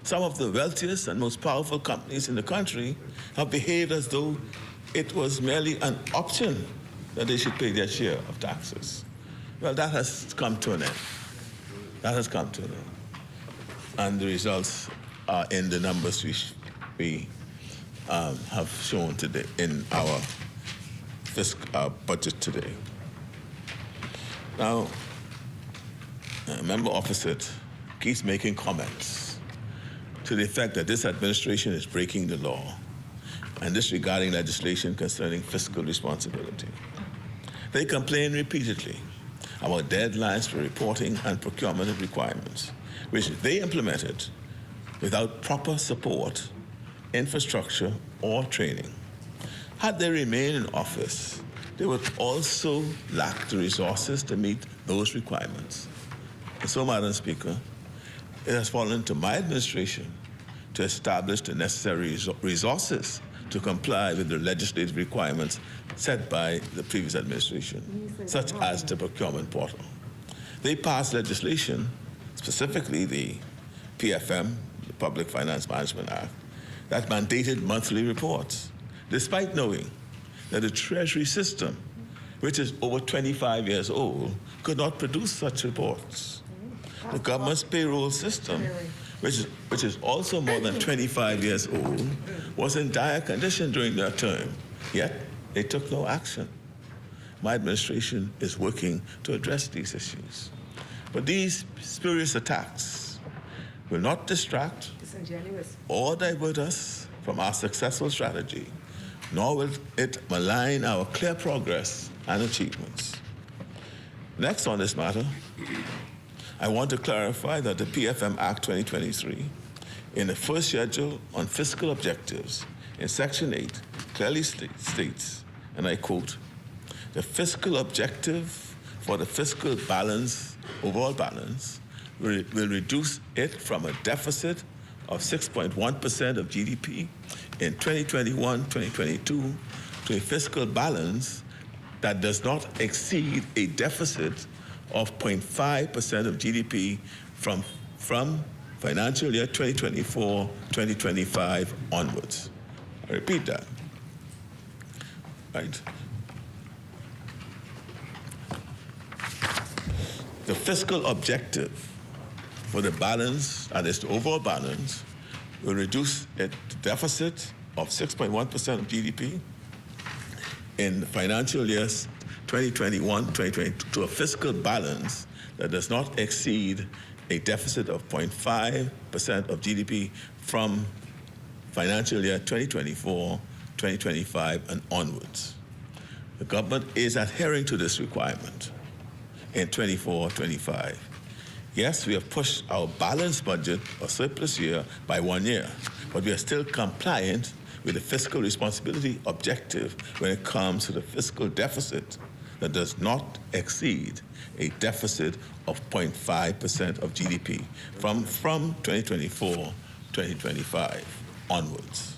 Some of the wealthiest and most powerful companies in the country have behaved as though it was merely an option that they should pay their share of taxes. Well, that has come to an end. That has come to an end. And the results are in the numbers we have shown today in our budget today. Now, a member opposite keeps making comments to the effect that this administration is breaking the law and disregarding legislation concerning fiscal responsibility. They complain repeatedly about deadlines for reporting and procurement requirements, which they implemented without proper support, infrastructure, or training. Had they remained in office, they would also lack the resources to meet those requirements. And so, Madam Speaker, it has fallen to my administration to establish the necessary resources to comply with the legislative requirements set by the previous administration, such as the procurement portal. They passed legislation, specifically the PFM, the Public Finance Management Act, that mandated monthly reports, despite knowing that the Treasury system, which is over 25 years old, could not produce such reports. The government's payroll system, which is also more than 25 years old, was in dire condition during their term, yet they took no action. My administration is working to address these issues. But these spurious attacks will not distract or divert us from our successful strategy, nor will it malign our clear progress and achievements. Next on this matter, I want to clarify that the PFM Act 2023, in the first schedule on fiscal objectives, in Section 8, clearly states, and I quote, "The fiscal objective for the fiscal balance, overall balance, will reduce it from a deficit of 6.1% of GDP in 2021-2022 to a fiscal balance that does not exceed a deficit of 0.5% of GDP from financial year 2024-2025 onwards." I repeat that. Right? The fiscal objective for the balance, and its overall balance, will reduce the deficit of 6.1% of GDP in the financial years 2021-2022 to a fiscal balance that does not exceed a deficit of 0.5% of GDP from financial year 2024-2025 and onwards. The government is adhering to this requirement in 24-25. Yes, we have pushed our balanced budget or surplus year by 1 year, but we are still compliant with the fiscal responsibility objective when it comes to the fiscal deficit that does not exceed a deficit of 0.5% of GDP from 2024-2025 onwards.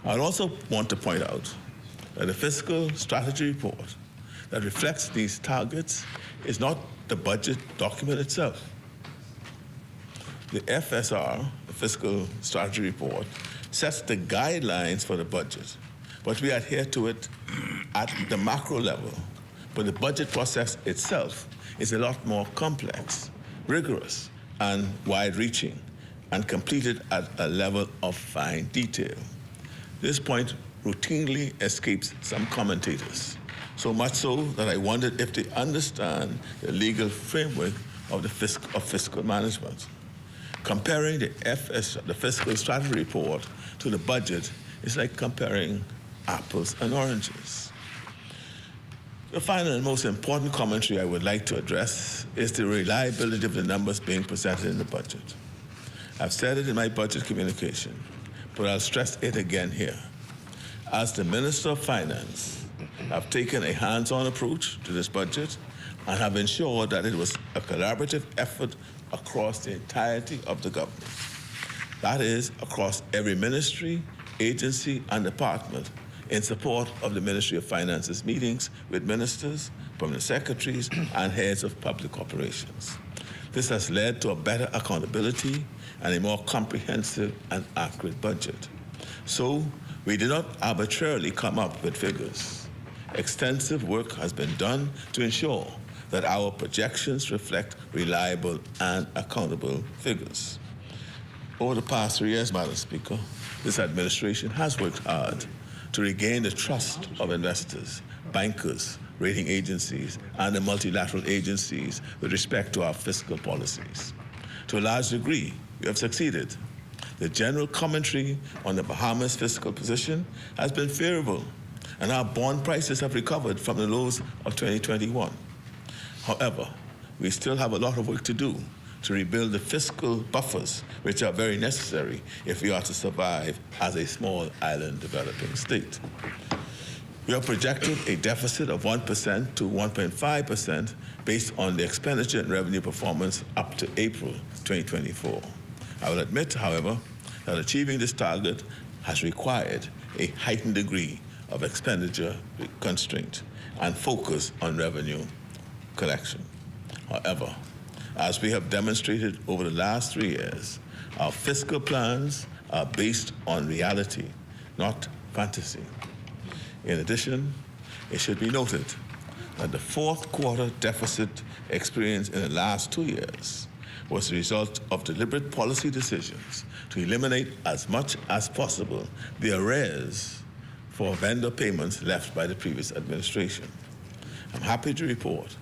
I also want to point out that the fiscal strategy report that reflects these targets is not the budget document itself. The FSR, the Fiscal Strategy Report, sets the guidelines for the budget, but we adhere to it at the macro level. But the budget process itself is a lot more complex, rigorous, and wide-reaching, and completed at a level of fine detail. This point routinely escapes some commentators, so much so that I wondered if they understand the legal framework of fiscal management. Comparing the Fiscal Strategy Report to the budget is like comparing apples and oranges. The final and most important commentary I would like to address is the reliability of the numbers being presented in the budget. I've said it in my budget communication, but I'll stress it again here. As the Minister of Finance, I've taken a hands-on approach to this budget and have ensured that it was a collaborative effort across the entirety of the government. That is, across every ministry, agency, and department in support of the Ministry of Finance's meetings with ministers, permanent secretaries, and heads of public operations. This has led to a better accountability and a more comprehensive and accurate budget. So, we did not arbitrarily come up with figures. Extensive work has been done to ensure that our projections reflect reliable and accountable figures. Over the past 3 years, Madam Speaker, this administration has worked hard to regain the trust of investors, bankers, rating agencies, and the multilateral agencies with respect to our fiscal policies. To a large degree, we have succeeded. The general commentary on the Bahamas' fiscal position has been favorable, and our bond prices have recovered from the lows of 2021. However, we still have a lot of work to do to rebuild the fiscal buffers, which are very necessary if we are to survive as a small island developing state. We are projecting a deficit of 1% to 1.5% based on the expenditure and revenue performance up to April 2024. I will admit, however, that achieving this target has required a heightened degree of expenditure constraint and focus on revenue collection. However, as we have demonstrated over the last 3 years, our fiscal plans are based on reality, not fantasy. In addition, it should be noted that the fourth quarter deficit experienced in the last 2 years was the result of deliberate policy decisions to eliminate as much as possible the arrears for vendor payments left by the previous administration. I'm happy to report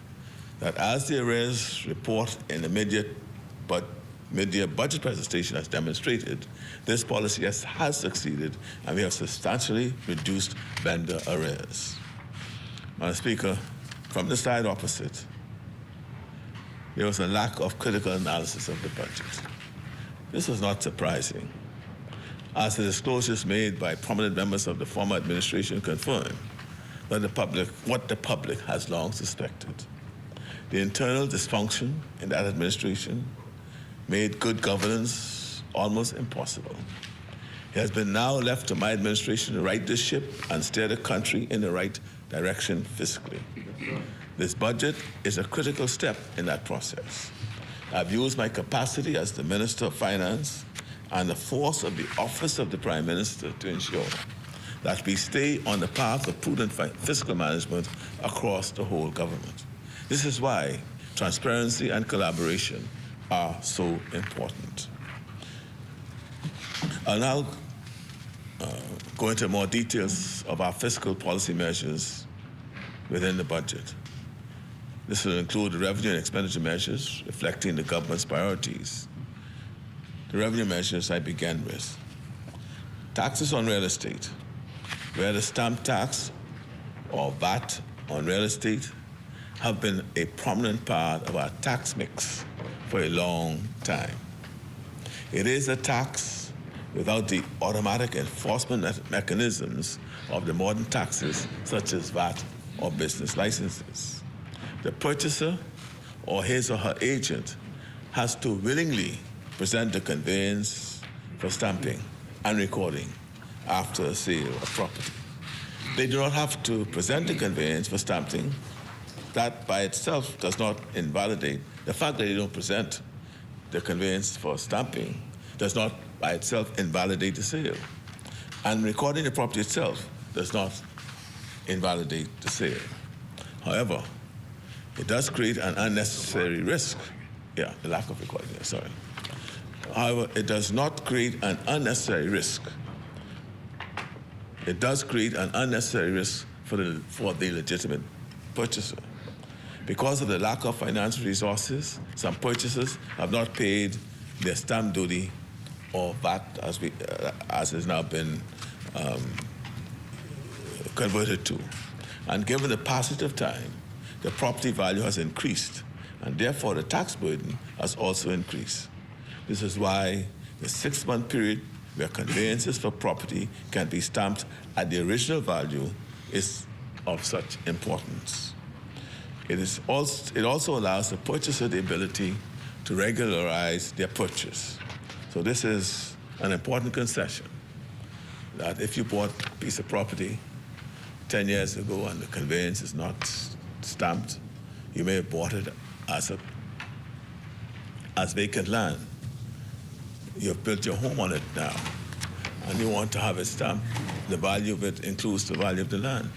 that as the arrears report in the mid-year budget presentation has demonstrated, this policy has succeeded, and we have substantially reduced vendor arrears. Madam Speaker, from the side opposite, there was a lack of critical analysis of the budget. This was not surprising, as the disclosures made by prominent members of the former administration confirmed that what the public has long suspected. The internal dysfunction in that administration made good governance almost impossible. It has been now left to my administration to right this ship and steer the country in the right direction fiscally. This budget is a critical step in that process. I've used my capacity as the Minister of Finance and the force of the Office of the Prime Minister to ensure that we stay on the path of prudent fiscal management across the whole government. This is why transparency and collaboration are so important. I'll now go into more details of our fiscal policy measures within the budget. This will include the revenue and expenditure measures reflecting the government's priorities. The revenue measures I began with. Taxes on real estate, where the stamp tax or VAT on real estate have been a prominent part of our tax mix for a long time. It is a tax without the automatic enforcement mechanisms of the modern taxes such as VAT or business licenses. The purchaser or his or her agent has to willingly present the conveyance for stamping and recording after a sale of property. They do not have to present the conveyance for stamping. That by itself does not invalidate. The fact that they don't present the conveyance for stamping does not by itself invalidate the sale. And recording the property itself does not invalidate the sale. However, it does create an unnecessary risk. Yeah, the lack of recording, sorry. However, it does not create an unnecessary risk. It does create an unnecessary risk for the legitimate purchaser. Because of the lack of financial resources, some purchasers have not paid their stamp duty or VAT as has now been converted to. And given the passage of time, the property value has increased, and therefore the tax burden has also increased. This is why the 6-month period where conveyances for property can be stamped at the original value is of such importance. It also allows the purchaser the ability to regularize their purchase. So this is an important concession, that if you bought a piece of property 10 years ago and the conveyance is not stamped, you may have bought it as vacant land. You've built your home on it now, and you want to have it stamped. The value of it includes the value of the land.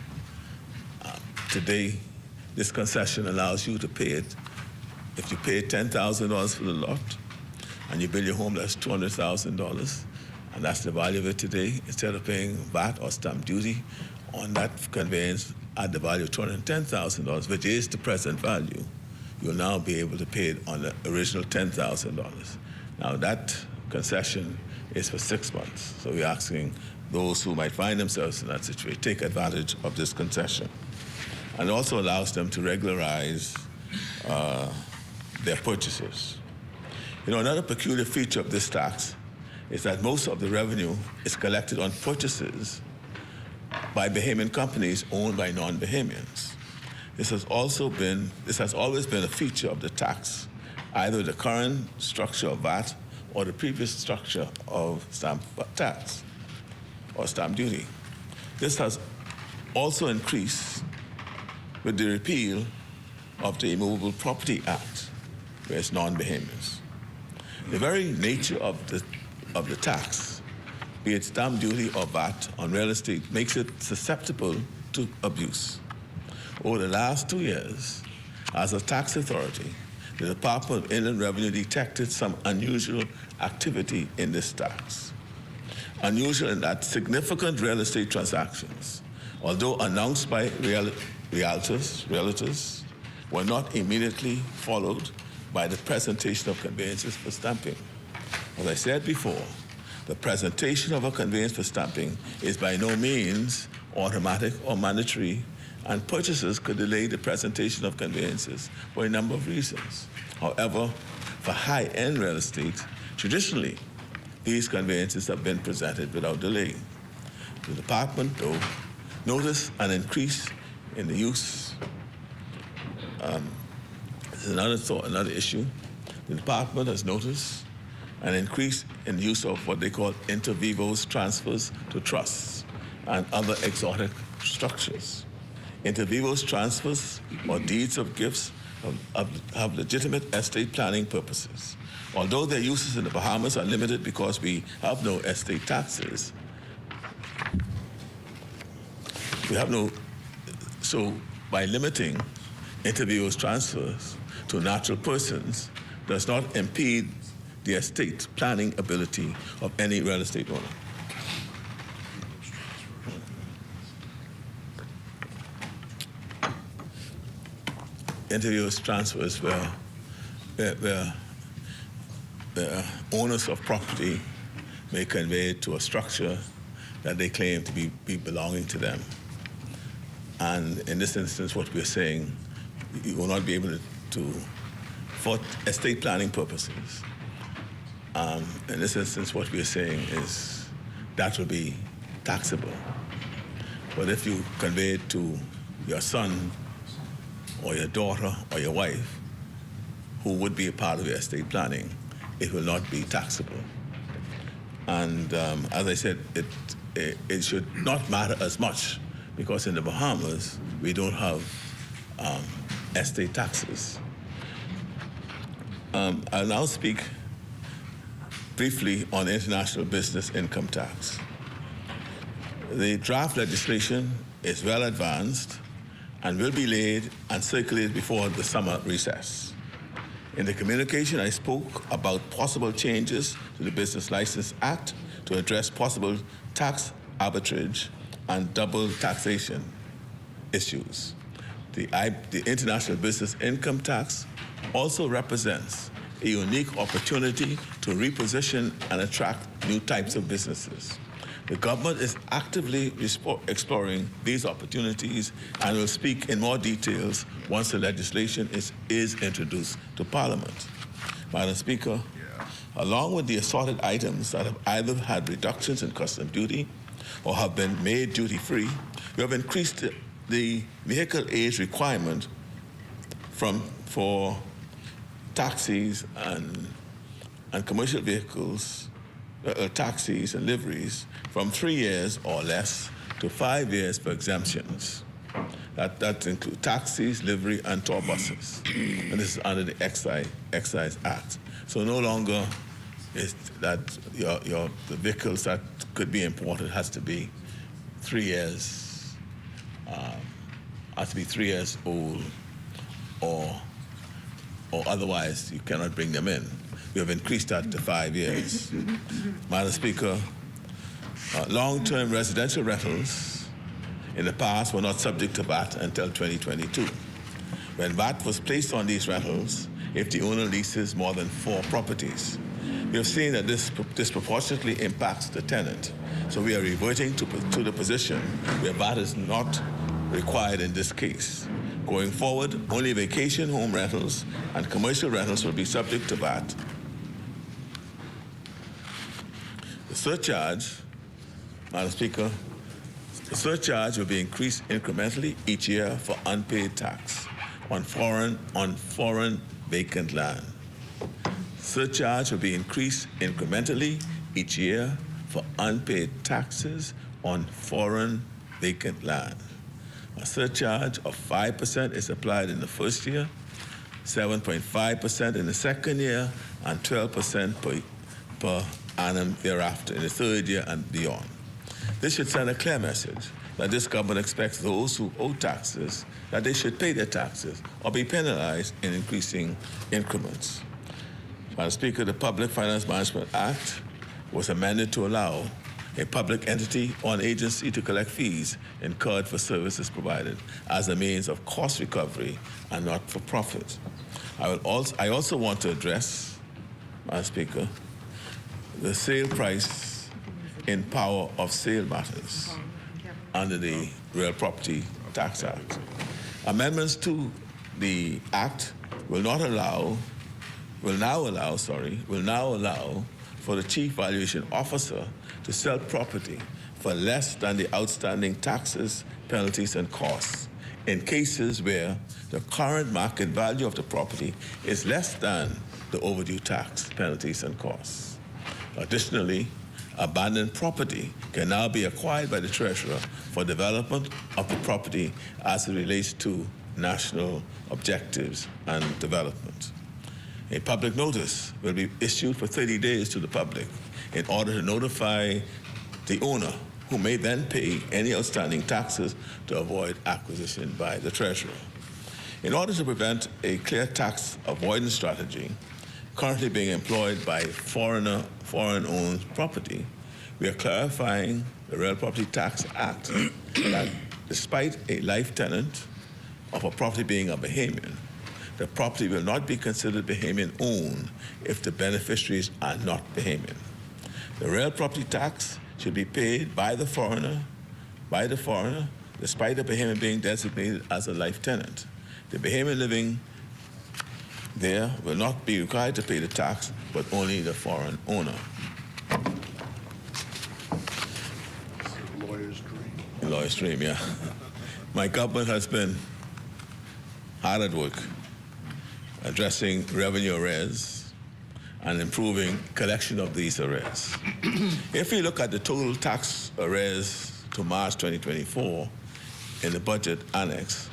Today, this concession allows you to pay it. If you pay $10,000 for the lot, and you build your home, that's $200,000, and that's the value of it today. Instead of paying VAT or stamp duty on that conveyance at the value of $210,000, which is the present value, you'll now be able to pay it on the original $10,000. Now that concession is for 6 months, so we're asking those who might find themselves in that situation take advantage of this concession. And it also allows them to regularize their purchases. You know, another peculiar feature of this tax is that most of the revenue is collected on purchases by Bahamian companies owned by non-Bahamians. This has always been a feature of the tax, either the current structure of VAT or the previous structure of stamp tax or stamp duty. This has also increased with the repeal of the Immovable Property Act, where it's non-Bahamians. The very nature of the tax, be it stamp duty or VAT on real estate, makes it susceptible to abuse. Over the last 2 years, as a tax authority, the Department of Inland Revenue detected some unusual activity in this tax. Unusual in that significant real estate transactions, although announced by realtors, were not immediately followed by the presentation of conveyances for stamping. As I said before, the presentation of a conveyance for stamping is by no means automatic or mandatory, and purchasers could delay the presentation of conveyances for a number of reasons. However, for high-end real estate, traditionally, these conveyances have been presented without delay. The department, though, noticed an increase in the use. This is another issue. The department has noticed an increase in the use of what they call inter vivos transfers to trusts and other exotic structures. Inter vivos transfers or deeds of gifts have legitimate estate planning purposes. Although their uses in the Bahamas are limited because we have no estate taxes, so by limiting inter vivos transfers to natural persons does not impede the estate planning ability of any real estate owner. interviews, transfers where the owners of property may convey it to a structure that they claim to be belonging to them. And in this instance, what we're saying, you will not be able to for estate planning purposes. In this instance, what we're saying is that will be taxable. But if you convey it to your son or your daughter or your wife, who would be a part of your estate planning, it will not be taxable. And as I said, it should not matter as much because in the Bahamas, we don't have estate taxes. I'll now speak briefly on international business income tax. The draft legislation is well advanced and will be laid and circulated before the summer recess. In the communication, I spoke about possible changes to the Business License Act to address possible tax arbitrage and double taxation issues. The international business income tax also represents a unique opportunity to reposition and attract new types of businesses. The government is actively exploring these opportunities and will speak in more details once the legislation is introduced to Parliament. Madam Speaker, along with the assorted items that have either had reductions in custom duty or have been made duty-free, we have increased the vehicle age requirement for taxis and commercial vehicles, taxis and liveries, from 3 years or less to 5 years for exemptions. That includes taxis, livery, and tour buses. And this is under the Excise Act. So no longer is that the vehicles that could be imported has to be 3 years, old, or otherwise you cannot bring them in. We have increased that to 5 years. Madam Speaker, long-term residential rentals in the past were not subject to VAT until 2022. When VAT was placed on these rentals, if the owner leases more than 4 properties, we have seen that this disproportionately impacts the tenant. So we are reverting to the position where VAT is not required in this case. Going forward, only vacation home rentals and commercial rentals will be subject to VAT. The surcharge, Madam Speaker, the surcharge will be increased incrementally each year for unpaid tax on foreign vacant land. Surcharge will be increased incrementally each year for unpaid taxes on foreign vacant land. A surcharge of 5% is applied in the first year, 7.5% in the second year, and 12% per annum thereafter in the third year and beyond. This should send a clear message that this government expects those who owe taxes that they should pay their taxes or be penalized in increasing increments. Madam Speaker, the Public Finance Management Act was amended to allow a public entity or an agency to collect fees incurred for services provided as a means of cost recovery and not for profit. I also want to address, Madam Speaker, the sale price in power of sale matters under the Real Property Tax Act. Amendments to the Act will now allow for the Chief Valuation Officer to sell property for less than the outstanding taxes, penalties, and costs in cases where the current market value of the property is less than the overdue tax, penalties, and costs. Additionally, abandoned property can now be acquired by the Treasurer for development of the property as it relates to national objectives and development. A public notice will be issued for 30 days to the public in order to notify the owner, who may then pay any outstanding taxes to avoid acquisition by the Treasurer. In order to prevent a clear tax avoidance strategy currently being employed by foreign-owned property, we are clarifying the Real Property Tax Act that despite a life tenant of a property being a Bahamian, the property will not be considered Bahamian-owned if the beneficiaries are not Bahamian. The real property tax should be paid by the foreigner, despite the Bahamian being designated as a life tenant. The Bahamian living there will not be required to pay the tax, but only the foreign owner. Lawyer's dream. Lawyer's dream, yeah. My government has been hard at work addressing revenue arrears and improving collection of these arrears. If we look at the total tax arrears to March 2024 in the budget annex,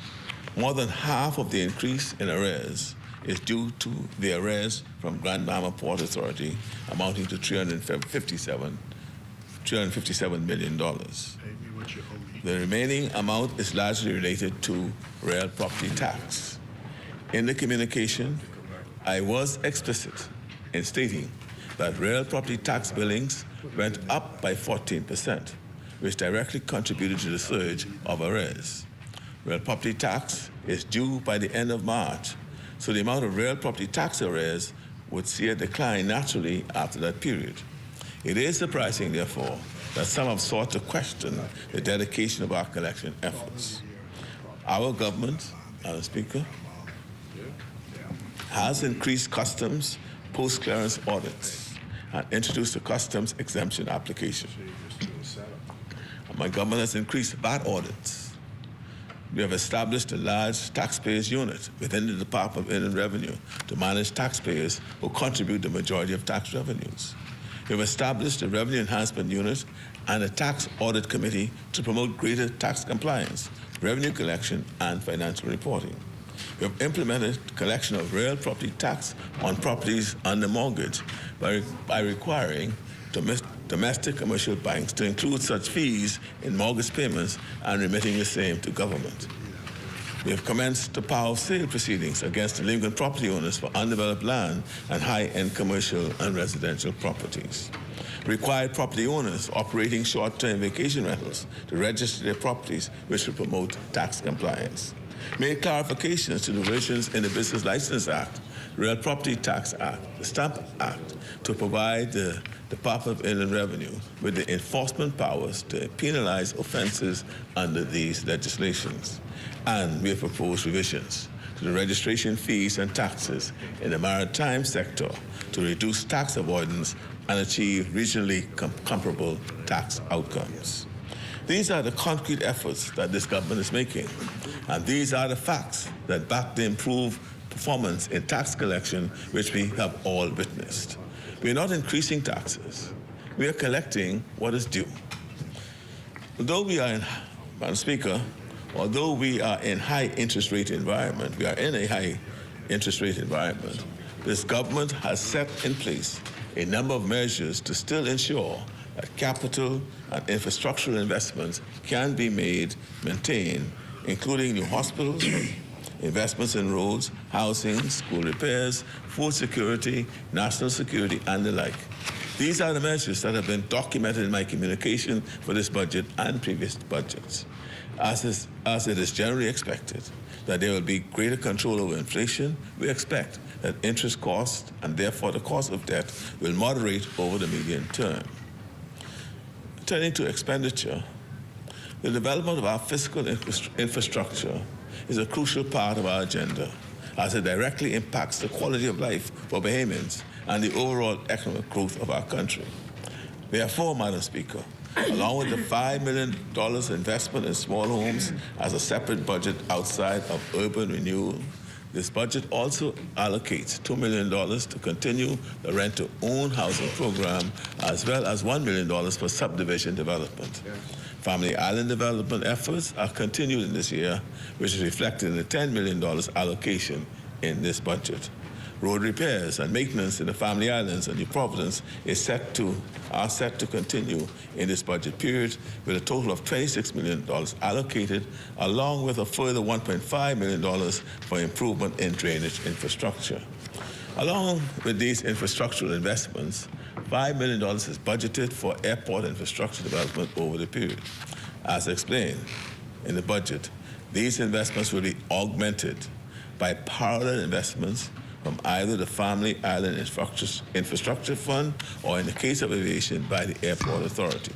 more than half of the increase in arrears is due to the arrears from Grand Bahama Port Authority amounting to $357 million. Pay me what you owe me. The remaining amount is largely related to real property tax. In the communication, I was explicit in stating that real property tax billings went up by 14%, which directly contributed to the surge of arrears. Real property tax is due by the end of March, so the amount of real property tax arrears would see a decline naturally after that period. It is surprising, therefore, that some have sought to question the dedication of our collection efforts. Our government, Madam Speaker, has increased customs post-clearance audits and introduced a customs exemption application. My government has increased VAT audits. We have established a large taxpayers unit within the Department of Inland Revenue to manage taxpayers who contribute the majority of tax revenues. We have established a revenue enhancement unit and a tax audit committee to promote greater tax compliance, revenue collection, and financial reporting. We have implemented collection of real property tax on properties under mortgage by requiring domestic commercial banks to include such fees in mortgage payments and remitting the same to government. We have commenced the power of sale proceedings against delinquent property owners for undeveloped land and high-end commercial and residential properties. Required property owners operating short-term vacation rentals to register their properties, which will promote tax compliance. Made clarifications to the provisions in the Business License Act, Real Property Tax Act, the Stamp Act, to provide the Department of Inland Revenue with the enforcement powers to penalize offenses under these legislations. And we have proposed revisions to the registration fees and taxes in the maritime sector to reduce tax avoidance and achieve regionally comparable tax outcomes. These are the concrete efforts that this government is making, and these are the facts that back the improved performance in tax collection which we have all witnessed. We are not increasing taxes. We are collecting what is due. Although we are in, Madam Speaker, although we are in high interest rate environment, this government has set in place a number of measures to still ensure that capital and infrastructural investments can be maintained, including new hospitals, investments in roads, housing, school repairs, food security, national security, and the like. These are the measures that have been documented in my communication for this budget and previous budgets. As it is generally expected that there will be greater control over inflation, we expect that interest costs and therefore the cost of debt will moderate over the medium term. Turning to expenditure, the development of our fiscal infrastructure is a crucial part of our agenda, as it directly impacts the quality of life for Bahamians and the overall economic growth of our country. Therefore, Madam Speaker, along with the $5 million investment in small homes as a separate budget outside of urban renewal, this budget also allocates $2 million to continue the rent-to-own housing program, as well as $1 million for subdivision development. Family Island development efforts are continued in this year, which is reflected in the $10 million allocation in this budget. Road repairs and maintenance in the Family Islands and New Providence are set to continue in this budget period, with a total of $26 million allocated, along with a further $1.5 million for improvement in drainage infrastructure. Along with these infrastructural investments, $5 million is budgeted for airport infrastructure development over the period. As explained in the budget, these investments will be augmented by parallel investments from either the Family Island Infrastructure Fund or, in the case of aviation, by the Airport Authority.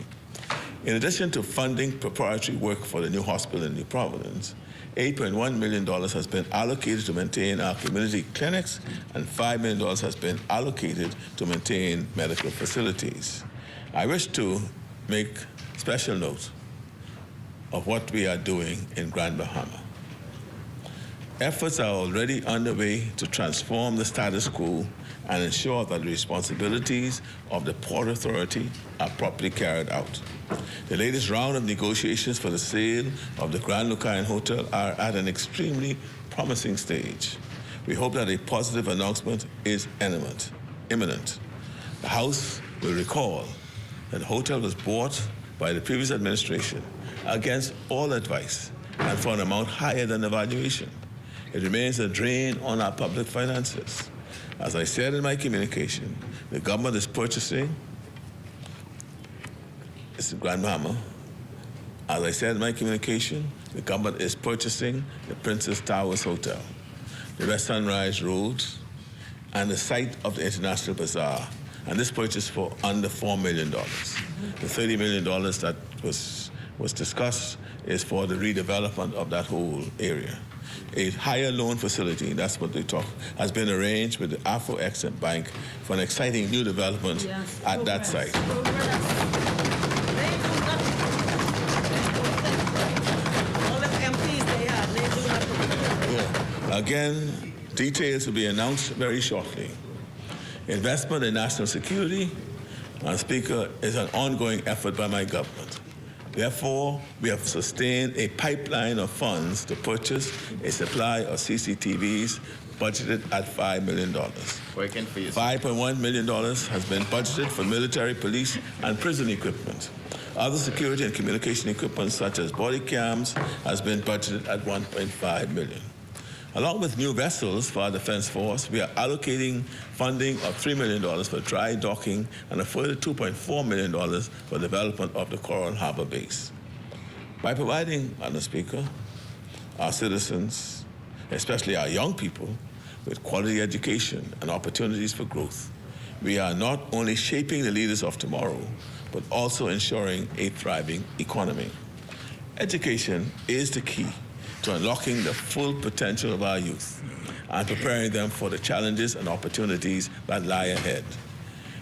In addition to funding preparatory work for the new hospital in New Providence, $8.1 million has been allocated to maintain our community clinics, and $5 million has been allocated to maintain medical facilities. I wish to make special note of what we are doing in Grand Bahama. Efforts are already underway to transform the status quo and ensure that the responsibilities of the Port Authority are properly carried out. The latest round of negotiations for the sale of the Grand Lucayan Hotel are at an extremely promising stage. We hope that a positive announcement is imminent. The House will recall that the hotel was bought by the previous administration against all advice and for an amount higher than the valuation. It remains a drain on our public finances. As I said in my communication, the government is purchasing, it's in Grand Bahama. As I said in my communication, the government is purchasing the Princess Towers Hotel, the West Sunrise Road, and the site of the International Bazaar. And this purchase for under $4 million. The $30 million that was discussed is for the redevelopment of that whole area. A higher loan facility, that's what they talk, has been arranged with the Afro-Exim Bank for an exciting new development at that site. Again, details will be announced very shortly. Investment in national security, Madam Speaker, is an ongoing effort by my government. Therefore, we have sustained a pipeline of funds to purchase a supply of CCTVs budgeted at $5 million. Working for you. $5.1 million has been budgeted for military, police, and prison equipment. Other security and communication equipment, such as body cams, has been budgeted at $1.5 million. Along with new vessels for our Defense Force, we are allocating funding of $3 million for dry docking and a further $2.4 million for development of the Coral Harbor Base. By providing, Madam Speaker, our citizens, especially our young people, with quality education and opportunities for growth, we are not only shaping the leaders of tomorrow, but also ensuring a thriving economy. Education is the key to unlocking the full potential of our youth and preparing them for the challenges and opportunities that lie ahead.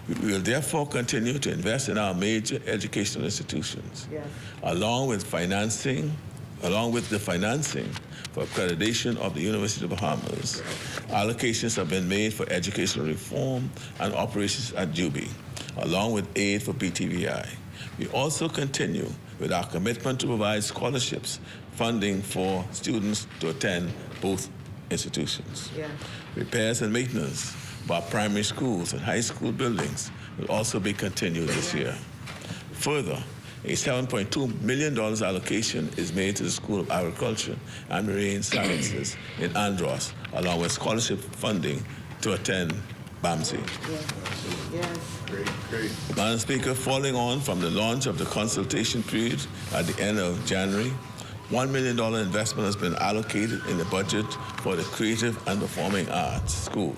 We will therefore continue to invest in our major educational institutions, along with the financing for accreditation of the University of the Bahamas. Allocations have been made for educational reform and operations at JUBI, along with aid for BTVI. We also continue with our commitment to provide scholarships funding for students to attend both institutions. Repairs and maintenance of our primary schools and high school buildings will also be continued this year. Further, a $7.2 million allocation is made to the School of Agriculture and Marine Sciences in Andros, along with scholarship funding to attend BAMSI. Great. Madam Speaker, following on from the launch of the consultation period at the end of January, $1 million investment has been allocated in the budget for the Creative and Performing Arts School.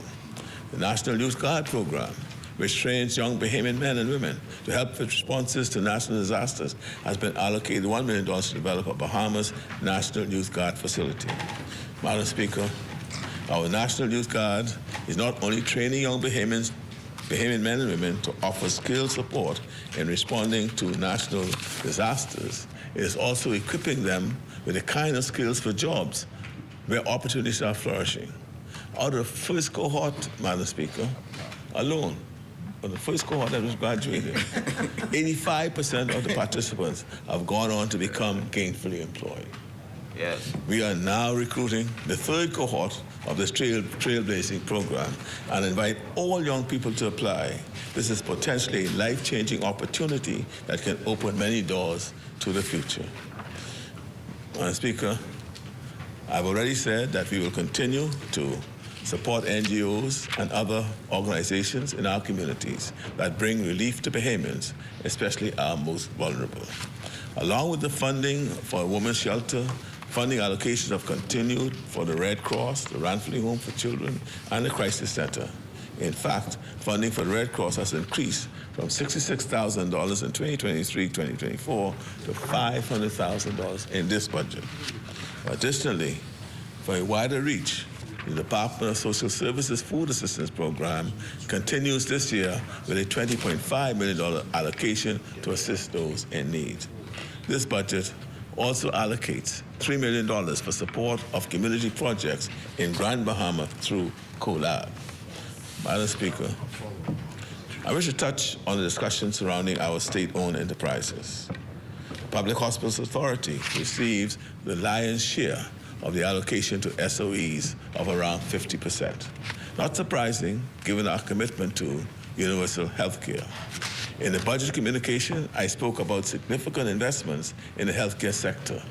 The National Youth Guard Program, which trains young Bahamian men and women to help with responses to national disasters, has been allocated $1 million to develop a Bahamas National Youth Guard facility. Madam Speaker, our National Youth Guard is not only training young Bahamian men and women to offer skilled support in responding to national disasters, it is also equipping them with the kind of skills for jobs where opportunities are flourishing. Out of the first cohort, Madam Speaker, alone, of the first cohort that was graduated, 85% of the participants have gone on to become gainfully employed. Yes. We are now recruiting the third cohort of this trailblazing program and invite all young people to apply. This is potentially a life-changing opportunity that can open many doors to the future. Madam Speaker, I've already said that we will continue to support NGOs and other organizations in our communities that bring relief to Bahamians, especially our most vulnerable. Along with the funding for a women's shelter Funding allocations have continued for the Red Cross, the Ranfley Home for Children, and the Crisis Center. In fact, funding for the Red Cross has increased from $66,000 in 2023-2024 to $500,000 in this budget. Additionally, for a wider reach, the Department of Social Services Food Assistance Program continues this year with a $20.5 million allocation to assist those in need. This budget also allocates $3 million for support of community projects in Grand Bahama through CoLab. Madam Speaker, I wish to touch on the discussion surrounding our state-owned enterprises. The Public Hospitals Authority receives the lion's share of the allocation to SOEs of around 50%. Not surprising, given our commitment to universal health care. In the budget communication, I spoke about significant investments in the healthcare sector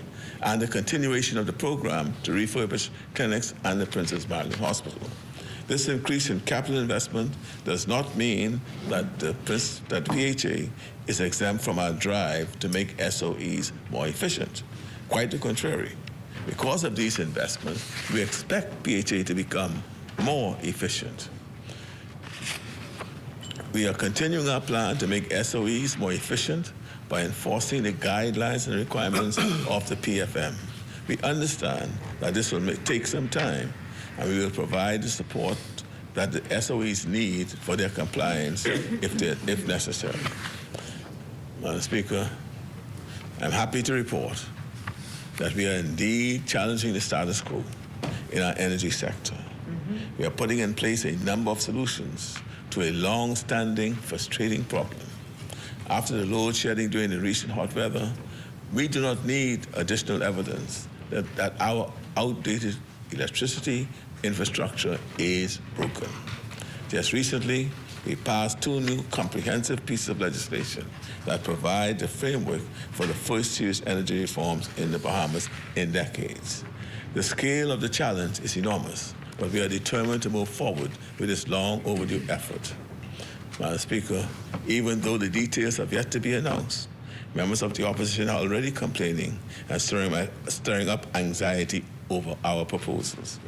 and the continuation of the program to refurbish clinics and the Princess Margaret Hospital. This increase in capital investment does not mean that the PHA is exempt from our drive to make SOEs more efficient. Quite the contrary. Because of these investments, we expect PHA to become more efficient. We are continuing our plan to make SOEs more efficient by enforcing the guidelines and requirements of the PFM. We understand that this will take some time, and we will provide the support that the SOEs need for their compliance if necessary. Madam Speaker, I'm happy to report that we are indeed challenging the status quo in our energy sector. We are putting in place a number of solutions to a long-standing, frustrating problem. After the load shedding during the recent hot weather, we do not need additional evidence that our outdated electricity infrastructure is broken. Just recently, we passed 2 new comprehensive pieces of legislation that provide the framework for the first serious energy reforms in the Bahamas in decades. The scale of the challenge is enormous, but we are determined to move forward with this long overdue effort. Madam Speaker, even though the details have yet to be announced, members of the opposition are already complaining and stirring up anxiety over our proposals.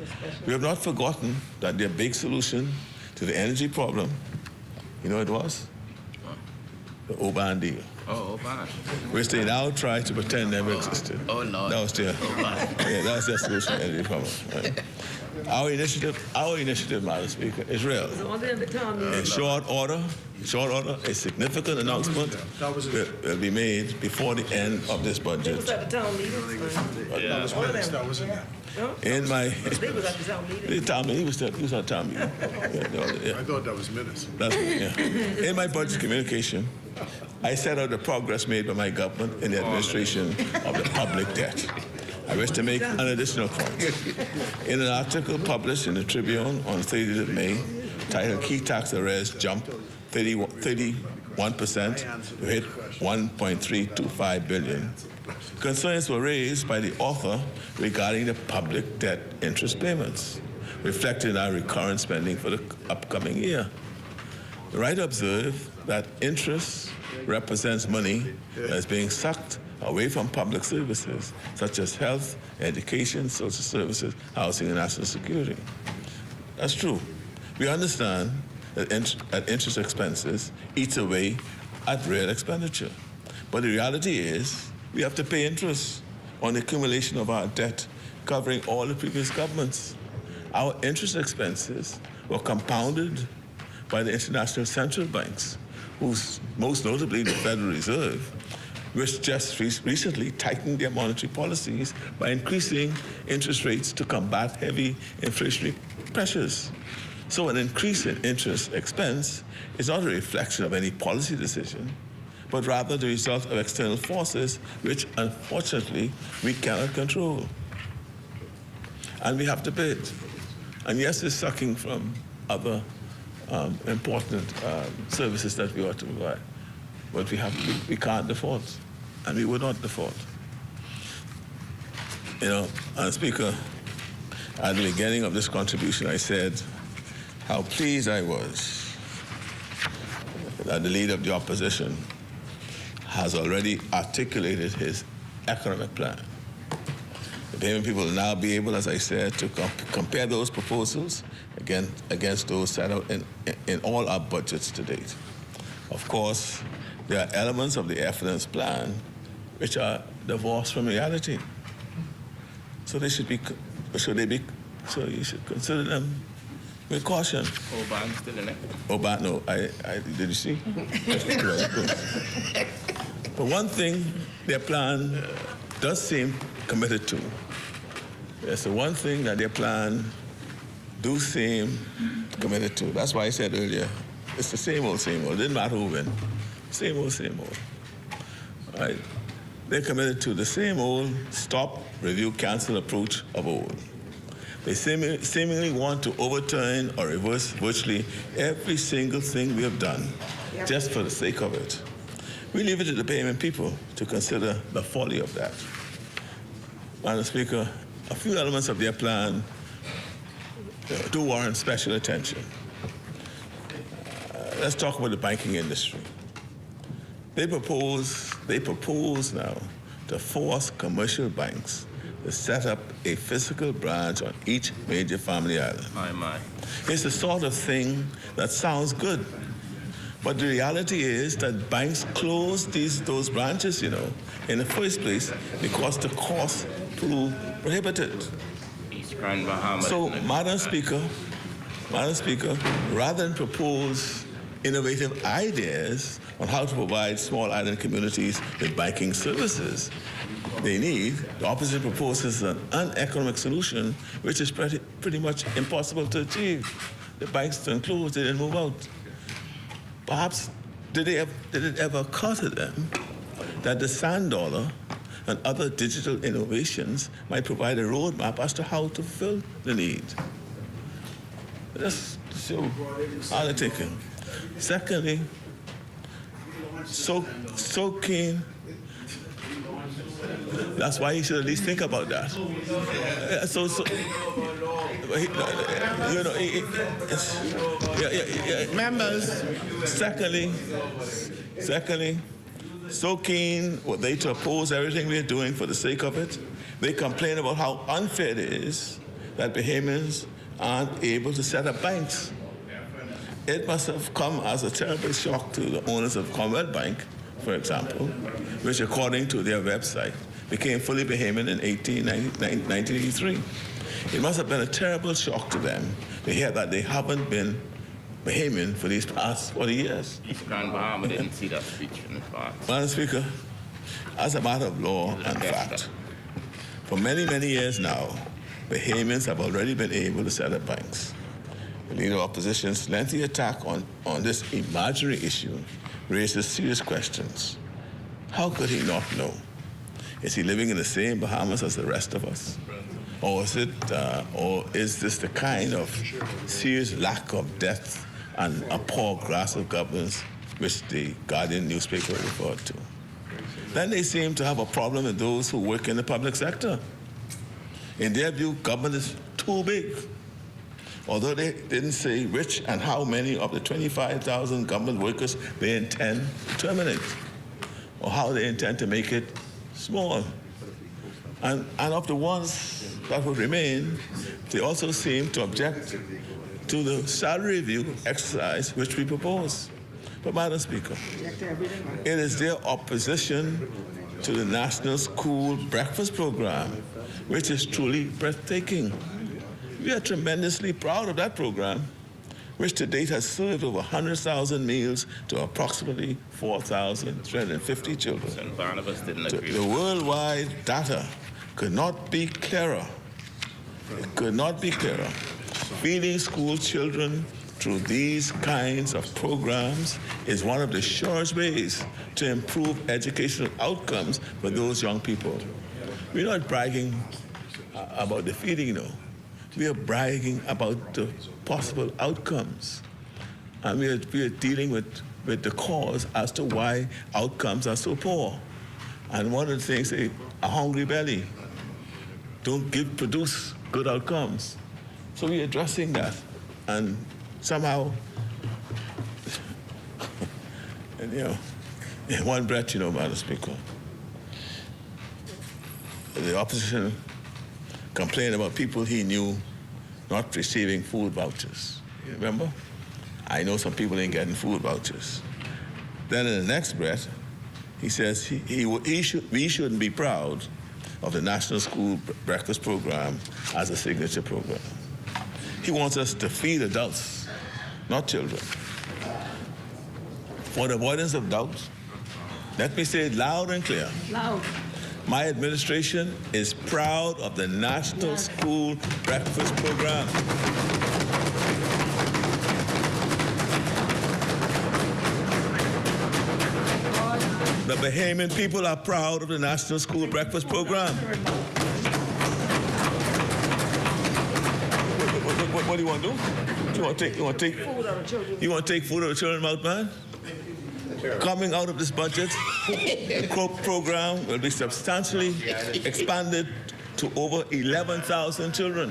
We have not forgotten that their big solution to the energy problem, you know what it was? The Oban deal. Oh, Oban. Which they now try to pretend never existed. Oh, Lord. That was their solution to the energy problem. Right? Our initiative, Madam Speaker, is real. In short order, a significant announcement will be made before the end of this budget. It was at the town meeting. That was in there. In my They was at the town meeting. the town meeting, he was at town meeting. I thought that was minutes. In my budget communication, I set out the progress made by my government in the administration of the public debt. I wish to make an additional point. In an article published in the Tribune on 30th of May, titled Key Tax Arrears Jumped 31% to hit $1.325 billion. Concerns were raised by the author regarding the public debt interest payments, reflecting our recurrent spending for the upcoming year. The writer observed that interest represents money that is being sucked away from public services such as health, education, social services, housing, and national security. That's true. We understand that interest expenses eats away at real expenditure. But the reality is we have to pay interest on the accumulation of our debt covering all the previous governments. Our interest expenses were compounded by the international central banks, whose most notably the Federal Reserve, which just recently tightened their monetary policies by increasing interest rates to combat heavy inflationary pressures. So an increase in interest expense is not a reflection of any policy decision, but rather the result of external forces which, unfortunately, we cannot control. And we have to pay it. And yes, it's sucking from other important services that we ought to provide. But we can't default, and we will not default. You know, Speaker, at the beginning of this contribution, I said how pleased I was that the leader of the opposition has already articulated his economic plan. The payment people will now be able, as I said, to compare those proposals against those set out in all our budgets to date. Of course, there are elements of the evidence plan which are divorced from reality. So they should be, so you should consider them with caution. Oban still in it. Oban, no, did you see? But one thing their plan does seem committed to. That's the one thing that their plan do seem committed to. That's why I said earlier, it's the same old, same old. It didn't matter who win. Same old, same old. All right. They're committed to the same old stop, review, cancel approach of old. They seemingly want to overturn or reverse virtually every single thing we have done, just for the sake of it. We leave it to the payment people to consider the folly of that. Madam Speaker, a few elements of their plan do warrant special attention. Let's talk about the banking industry. They propose now to force commercial banks to set up a physical branch on each major family island. My. It's the sort of thing that sounds good, but the reality is that banks close those branches, in the first place because the costs prove prohibited. East Grand Bahamas. So, Madam Speaker, rather than propose innovative ideas on how to provide small island communities with banking services, the opposition proposes an uneconomic solution which is pretty much impossible to achieve. The banks don't close, they didn't move out. Perhaps, did it ever occur to them that the sand dollar and other digital innovations might provide a roadmap as to how to fulfill the need? That's so how they're thinking. Secondly, so keen. That's why you should at least think about that. Members. Secondly, so keen were they to oppose everything we're doing for the sake of it. They complain about how unfair it is that Bahamians aren't able to set up banks. It must have come as a terrible shock to the owners of Commonwealth Bank, for example, which according to their website became fully Bahamian in 1983. It must have been a terrible shock to them to hear that they haven't been Bahamian for these past 40 years. East Grand Bahamas didn't see that speech in the past. Madam Speaker, as a matter of law and fact, for many, many years now, Bahamians have already been able to set up banks. The Leader of Opposition's lengthy attack on this imaginary issue raises serious questions. How could he not know? Is he living in the same Bahamas as the rest of us? Or is this the kind of serious lack of depth and a poor grasp of governance which the Guardian newspaper referred to? Then they seem to have a problem with those who work in the public sector. In their view, government is too big. Although they didn't say which and how many of the 25,000 government workers they intend to terminate, or how they intend to make it small. And of the ones that would remain, they also seem to object to the salary review exercise which we propose. But Madam Speaker, it is their opposition to the National School Breakfast Program which is truly breathtaking. We are tremendously proud of that program, which to date has served over 100,000 meals to approximately 4,350 children. St. Barnabas didn't agree. The worldwide data could not be clearer. It could not be clearer. Feeding school children through these kinds of programs is one of the surest ways to improve educational outcomes for those young people. We're not bragging about the feeding, though. We are bragging about the possible outcomes. And we are dealing with the cause as to why outcomes are so poor. And one of the things is a hungry belly don't produce good outcomes. So we're addressing that. And somehow, and, in one breath, Madam Speaker, the opposition complained about people he knew not receiving food vouchers. You remember? I know some people ain't getting food vouchers. Then in the next breath, he says we shouldn't be proud of the National School Breakfast Program as a signature program. He wants us to feed adults, not children. For the avoidance of doubt, let me say it loud and clear. Loud. My administration is proud of the National School Breakfast Program. The Bahamian people are proud of the National School Breakfast Program. What do you want to do? You want to take food out of children? You want to take food out of children's mouth, man? Coming out of this budget, the CROP program will be substantially expanded to over 11,000 children.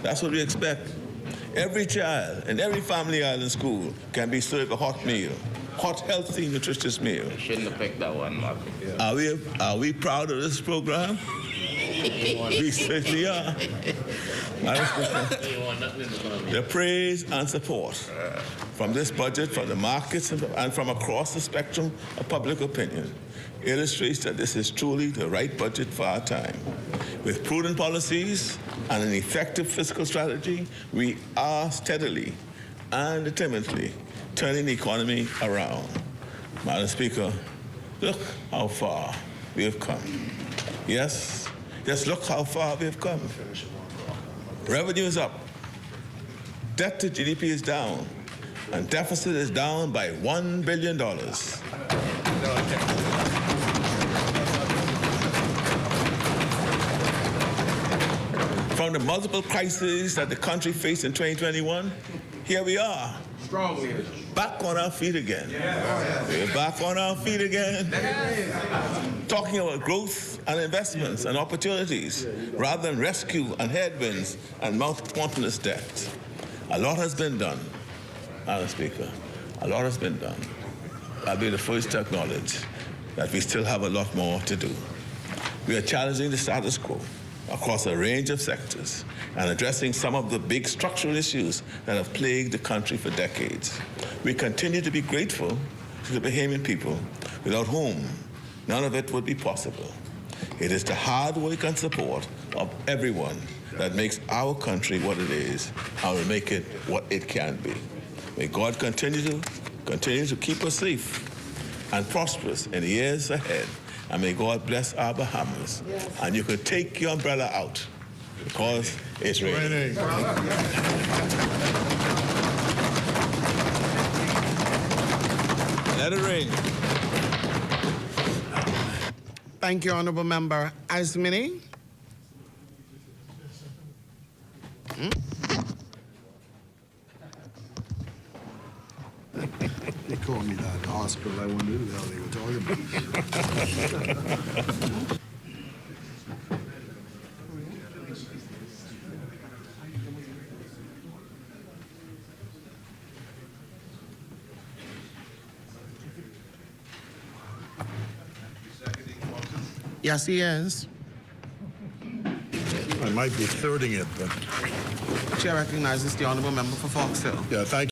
That's what we expect. Every child in every family island school can be served a hot meal, hot, healthy, nutritious meal. Shouldn't have picked that one, Mark. Are we proud of this program? We certainly are. The praise and support from this budget, from the markets, and from across the spectrum of public opinion illustrates that this is truly the right budget for our time. With prudent policies and an effective fiscal strategy, we are steadily and determinedly turning the economy around. Madam Speaker, look how far we have come. Yes, just look how far we have come. Revenue is up, debt to GDP is down, and deficit is down by $1 billion. From the multiple crises that the country faced in 2021, here we are. Back on our feet again. We're back on our feet again. Talking about growth and investments and opportunities rather than rescue and headwinds and mountainous debt. A lot has been done, Madam Speaker. A lot has been done. I'll be the first to acknowledge that we still have a lot more to do. We are challenging the status quo across a range of sectors and addressing some of the big structural issues that have plagued the country for decades. We continue to be grateful to the Bahamian people, without whom none of it would be possible. It is the hard work and support of everyone that makes our country what it is and will make it what it can be. May God continue to keep us safe and prosperous in the years ahead. And may God bless our Bahamas. Yes. And you can take your umbrella out because it's raining. Let it rain. Thank you, Honourable Member Asmini. They called me that in the hospital. I wondered who the hell they were talking about. Yes, he is. I might be thirding it, but Chair recognizes the Honourable Member for Fox Hill. yeah, thank you.